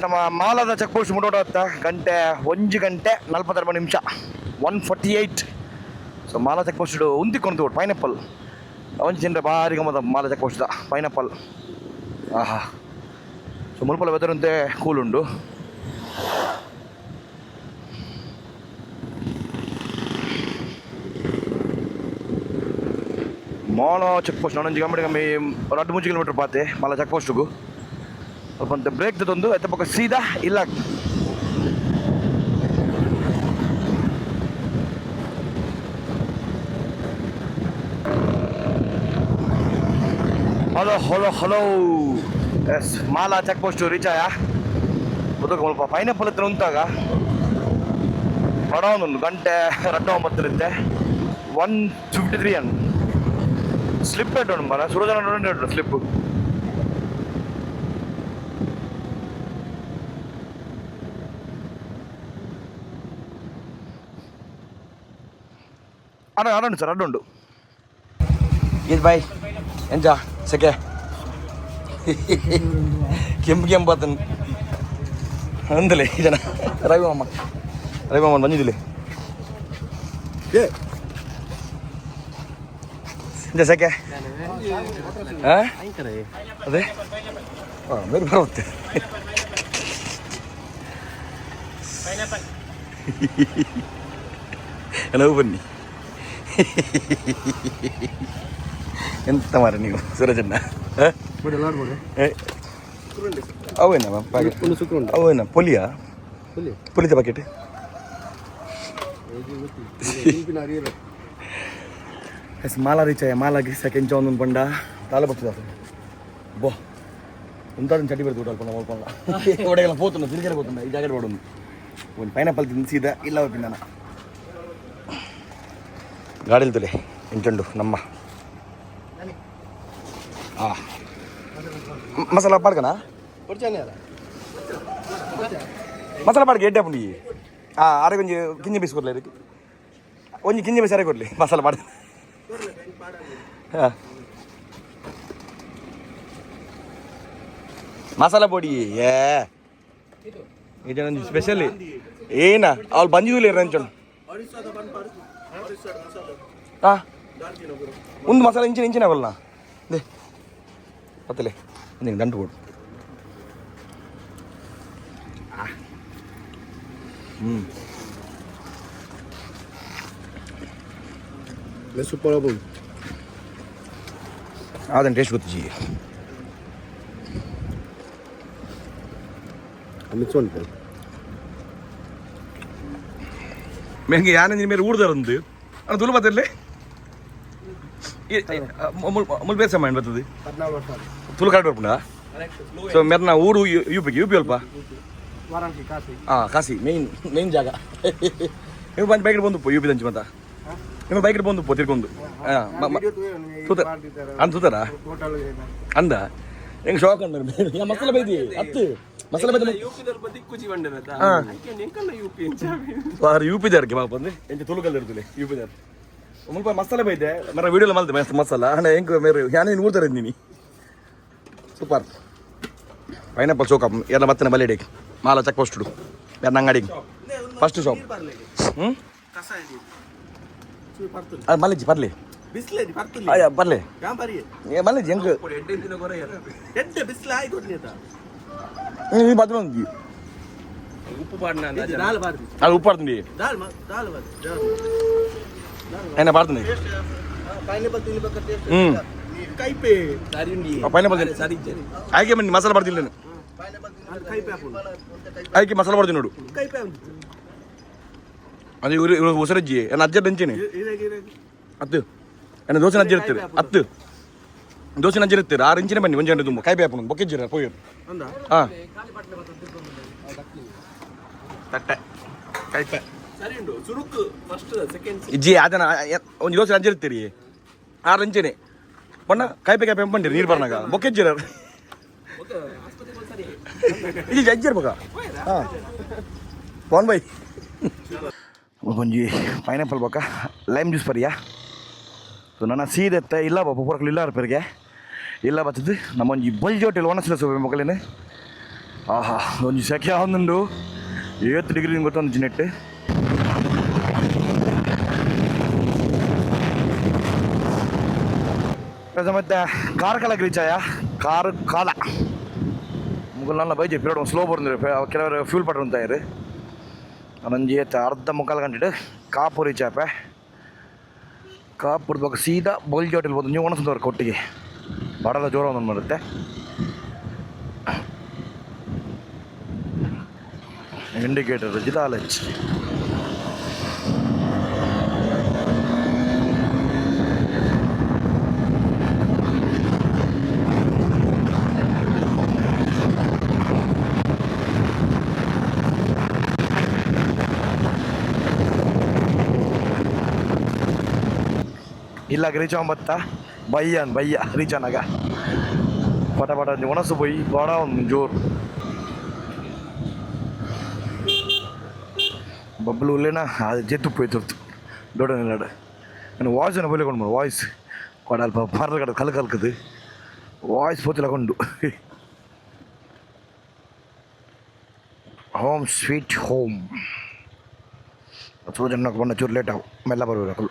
ನಮ್ಮ ಮಾಲದ ಚೆಕ್ ಪೋಸ್ಟ್ ಮುಟ್ಟೋಟ ಗಂಟೆ 1:42 ನಿಮಿಷ 1:48 ಸೊ ಮಾಲಾ ಚೆಕ್ ಪೋಸ್ಟ್ ಉಂತಿಕೊಂಡು ಪೈನಾಪಲ್ ಒಂಜಿ ಜನರ ಭಾರಿ ಗಮ್ಮದ ಮಾಲಾ ಚೆಕ್ ಪೋಸ್ಟ್ ಪೈನಾಪಲ್ ಆಹಾ ಸೊ ಮುಲ್ಪಲ ವೆದರ್ ಅಂತೆ ಕೂಲ್ ಉಂಡು ಮಾಲಾ ಚೆಕ್ ಪೋಸ್ಟ್ ನಾನೊಂಜಿ ಗಮ್ಮಿ 2-3 ಕಿಲೋಮೀಟರ್ ಪಾತೆ ಮಾಲಾ ಚೆಕ್ ಪೋಸ್ಟ್ಗೂ ಸ್ವಲ್ಪ ಬ್ರೇಕ್ ತಂದು ಎತ್ತ ಪಕ್ಕ ಸೀದಾ ಇಲ್ಲ hello yes Mala check post reach ಆಯ ಗೊತ್ತ ಪೈನಾಪಲ್ ಹತ್ರ ಉಂಟಾಗ ಬಡ ಒಂದು ಗಂಟೆ 2:09 153 ಅನ್ನು ಸ್ಲಿಪ್ ಇಟ್ಟು ಮರ ಸುರಜನ ಸ್ಲಿಪ್ ಅಡುಂಡು ಸರ್ ಅಡುಂಡು ಇದು ಬಾಯ್ ಎಂಜ ಸೆಕೆ ಕೆಂಪು ಅಂದಲೇ ಇದನ್ನ ರವಿಮಾಮ ಬಂದಿದ್ದಿಲ್ಲ ಎಂಜ ಸೆಕೆ ಅದೇ ಮೇರೆ ಬರುತ್ತೆ ನಾವು ಬನ್ನಿ ಎಂತ ಮಾರ ನೀವು ಸೂರಜಣ್ಣ ಅವೇನಾ ಪ್ಯಾಕೆಟ್ ಅವೇನಾ ಪೊಲಿಯಾ ಪೊಲಿತ ಪ್ಯಾಕೆಟ್ మాలా రీచ్ అయ్యా మాలాకి సెకండ్ చౌంది పండ తాళపడుతుంది అసలు బో ఉంటుంది చట్టి పెడుతూ పండుగ పోతున్నా తిరిగి పోతున్నా ఈ జాకెట్ పడుంది పైనాపిల్ తిని సీదా ఇలా అవుతుందన్న ಗಾಡಿಲ್ತಲೆ ಇಂಚಂಡು ನಮ್ಮ ಮಸಾಲ ಪಾಡ್ಕನಾ ಮಸಾಲ ಪಾಡ್ಗೆ ಎಡ್ಡೆ ಪುಂಡಿ ಆರೆ ಕೊಂಚ ಕಿಂಜ ಪೀಸ್ ಕೊಡ್ಲಿ ಅದಕ್ಕೆ ಒಂಜಿ ಕಿಂಜ ಪೀಸ್ ಅರೆ ಕೊಡ್ಲಿ ಮಸಾಲ ಪಾಡ್ ಮಸಾಲ ಪೊಡಿ ಇದೊಂದು ಸ್ಪೆಷಲಿ ಏನ ಅವ್ಳು ಬಂದಿಲ್ಲ ರಂಚಂಡು ಒಂದು ಮಸಾಲ ಇಂಚಿನ ಆಗಲ್ಲ ದೇ ಪತ್ತಲೆ ನಿಂಗೆ ದಂಟು ಕೊಡು ಸೂಪರ್ ಅದನ್ನು ಟೇಸ್ಟ್ ಗೊತ್ತು ಜಿ ಮೆಂಗೆ ಯಾನೆ ಮೇಲೆ ಊಡ್ದಾರಂದು ಅದು ತುಳು ಬತ್ತಲ್ಲೇ ಮುಲ್ ಬೇಸ ಮಾಡಿ ಬರ್ತದೆ ತುಳು ಕಾಡು ಬರ್ಪುಂಡ ಸೊ ಮೆರ್ನ ಊರು ಯುಪಿ ಅಲ್ಪ ಕಾಸಿ ಮೇನ್ ಜಾಗ ನೀವು ಬಂದು ಬೈಕ್ ಬಂದು ಯುಪಿ ದಂಚು ಮತ್ತ ನಿಮ್ಮ ಬೈಕ್ ಬಂದು ತಿರ್ಕೊಂಡು ತೂತಾರ ಅಂದ ಹೆಂಗೆ ಶಾಕ್ ಅಂದ ಮಸಾಲೆ ಬೈದಿ ಹತ್ತು ಮಸಾಲೆ ಬೈದ ಯುಪಿದಾರ್ಗೆ ಬಾಪ ಅಂದ್ರೆ ಎಂಟು ತುಳುಕಲ್ಲಿ ಇರ್ತದೆ ಯುಪಿದಾರ್ ಮುಲ್ಪ ಮಸಾಲೆ ಬೈದೆ ಮರ ವಿಡಿಯೋಲ್ಲ ಮಲ್ತೆ ಮಸಾಲ ಹಣ ಹೆಂಗೆ ಮೇರೆ ಯಾನೇನು ಊಡ್ತಾರೆ ನೀನು ಸೂಪರ್ ಪೈನಾಪಲ್ ಚೌಕ ಎಲ್ಲ ಮತ್ತೆ ಬಲ್ಲೆಡಿಗೆ ಮಾಲ ಚೆಕ್ ಪೋಸ್ಟು ಯಾರು ಅಂಗಡಿಗೆ ಫಸ್ಟ್ ಶಾಪ್ ಅದು ಮಲ್ಲಿಜಿ ಬರ್ಲಿ ಬರ್ಲಿ ಮಲ್ಲಿಜಿ ಹೆಂಗೆ ಬದಲು ಅದು ಉಪ್ಪು ಪಾಡ್ತೀನಿ ಏನ ಪಾಡ್ತೀನಿ ಪೈನಾಪಲ್ ಆಯ್ಕೆ ಬನ್ನಿ ಮಸಾಲ ಬರ್ತಿಲ್ಲ ಆಯ್ಕೆ ಮಸಾಲ ಬರ್ತೀನಿ ನೋಡು ಅದು ಇವರು ಉಸರಜ್ಜಿ ಏನು ಅಜ್ಜ ಬೆಂಚೇನೆ ಹತ್ತು ಏನು ದೋಸೆ ಅಜ್ಜಿ ಇರ್ತೀರಿ ಹತ್ತು ದೋಸೆ ಅಜ್ಜಿ ಇರ್ತೀರಿ 6 ಇಂಚಿನ ಬನ್ನಿ ಒಂಜೆ ತುಂಬ ಕಾಯಿ ಪ್ಯಾಪು ಬೊಕ್ಕಿಜ್ಜಿರ ಪೋಯರು ಹಾಂ ತಟ್ಟೆ ಕಾಯಿ ಪ್ಯಾ ಇಜ್ಜಿ ಅದನ್ನ ಒಂದು ದೋಸೆ ಅಜ್ಜಿ ಇರ್ತೀರಿ 6 ಇಂಚಿನೇ ಬಣ್ಣ ಕಾಯಿ ಪಂಡಿರಿ ನೀರು ಬರ್ನಾಗ ಬೊಕ್ಕಿಜ್ಜಿರ ಇಲ್ಲಿ ಅಜ್ಜಿ ಇರ್ಬೇಕಾ ಹಾಂ ಫೋನ್ ಬೈ ಒಂಜಿ ಪೈನಾಪಲ್ ಬೇಕಾ ಲೈಮ್ ಜ್ಯೂಸ್ ಪರಿಯಾ ಸೊ ನನ್ನ ಸೀದತ್ತೆ ಇಲ್ಲ ಬಾಪ ಪೂರಕಲು ಇಲ್ಲ ರೂಪಾಯಿಗೆ ಇಲ್ಲ ಬರ್ತದೆ ನಮ್ಮೊಂಜಿ ಬಲ್ಜಿ ಹೋಟೆಲ್ ಒಣಸಿದ ಸೋಪೆ ಮಕ್ಕಳೇನೆ ಆಹಾ ಒಂಜಿ ಸೆಕೆ ಒಂದುಂಡು 70 ಡಿಗ್ರಿ ಗೊತ್ತೊಂದು ನೆಟ್ಟು ಮತ್ತೆ ಕಾರ್ಕಳಕ್ಕೆ ರೀಚ್ ಆಯ ಕಾಲ ಮುಗಲ್ ನನ್ನ ಬೈಜಿ ಪೀರಿಯಡ್ ಒಂದು ಸ್ಲೋ ಬರ್ತಾರೆ ಕೆಲವರು ಫ್ಯೂಲ್ ಪಟ್ರು ಅಂತ ಇರು ನಂಜಿ ಅರ್ಧ ಮುಕ್ಕಾಲು ಗಂಟೆ ಕಾಪುರಿ ಚಾಪೆ ಕಾಪುರದ ಬಗ್ಗೆ ಸೀದಾ ಬಲ್ಜಿ ಹೋಟೆಲ್ ಬಂದು ನೀವು ಒಣಸಂದವ್ರು ಕೊಟ್ಟಿಗೆ ಬಡಲ ಜೋರ ಒಂದೊಂದು ಬರುತ್ತೆ ಇಂಡಿಕೇಟರ್ ಜಿದಾಲಜ್ ಇಲ್ಲಾಗ ರೀಚ್ ಬತ್ತ ಬಯ್ಯ ರೀಚ್ ಆನಾಗ ಪಟ ಒಣಸು ಪೋಯಿ ಬಾಡ ಒಂದು ಜೋರು ಬಬ್ಬಲು ಉಲ್ಲೇನ ಅದು ಜೆತ್ತು ಪೋಯ್ತಿರ್ತು ದೊಡ್ಡ ನಿಲ್ಲಾಡ ನಾನು ವಾಯ್ಸನ್ನು ಬಲಿಕೊಂಡು ವಾಯ್ಸ್ ಕೊಡ ಅಲ್ಪ ಪಾರ್ಲ ಕಡೆ ಕಲ್ಕದು ವಾಯ್ಸ್ ಪೋತಿಲಕೊಂಡು ಹೋಮ್ ಸ್ವೀಟ್ ಹೋಮ್ ಚೂರು ಜನ ಬಂದ ಚೂರು ಲೇಟ್ ಆವು ಮೆಲ್ಲ ಬರಬೇಕು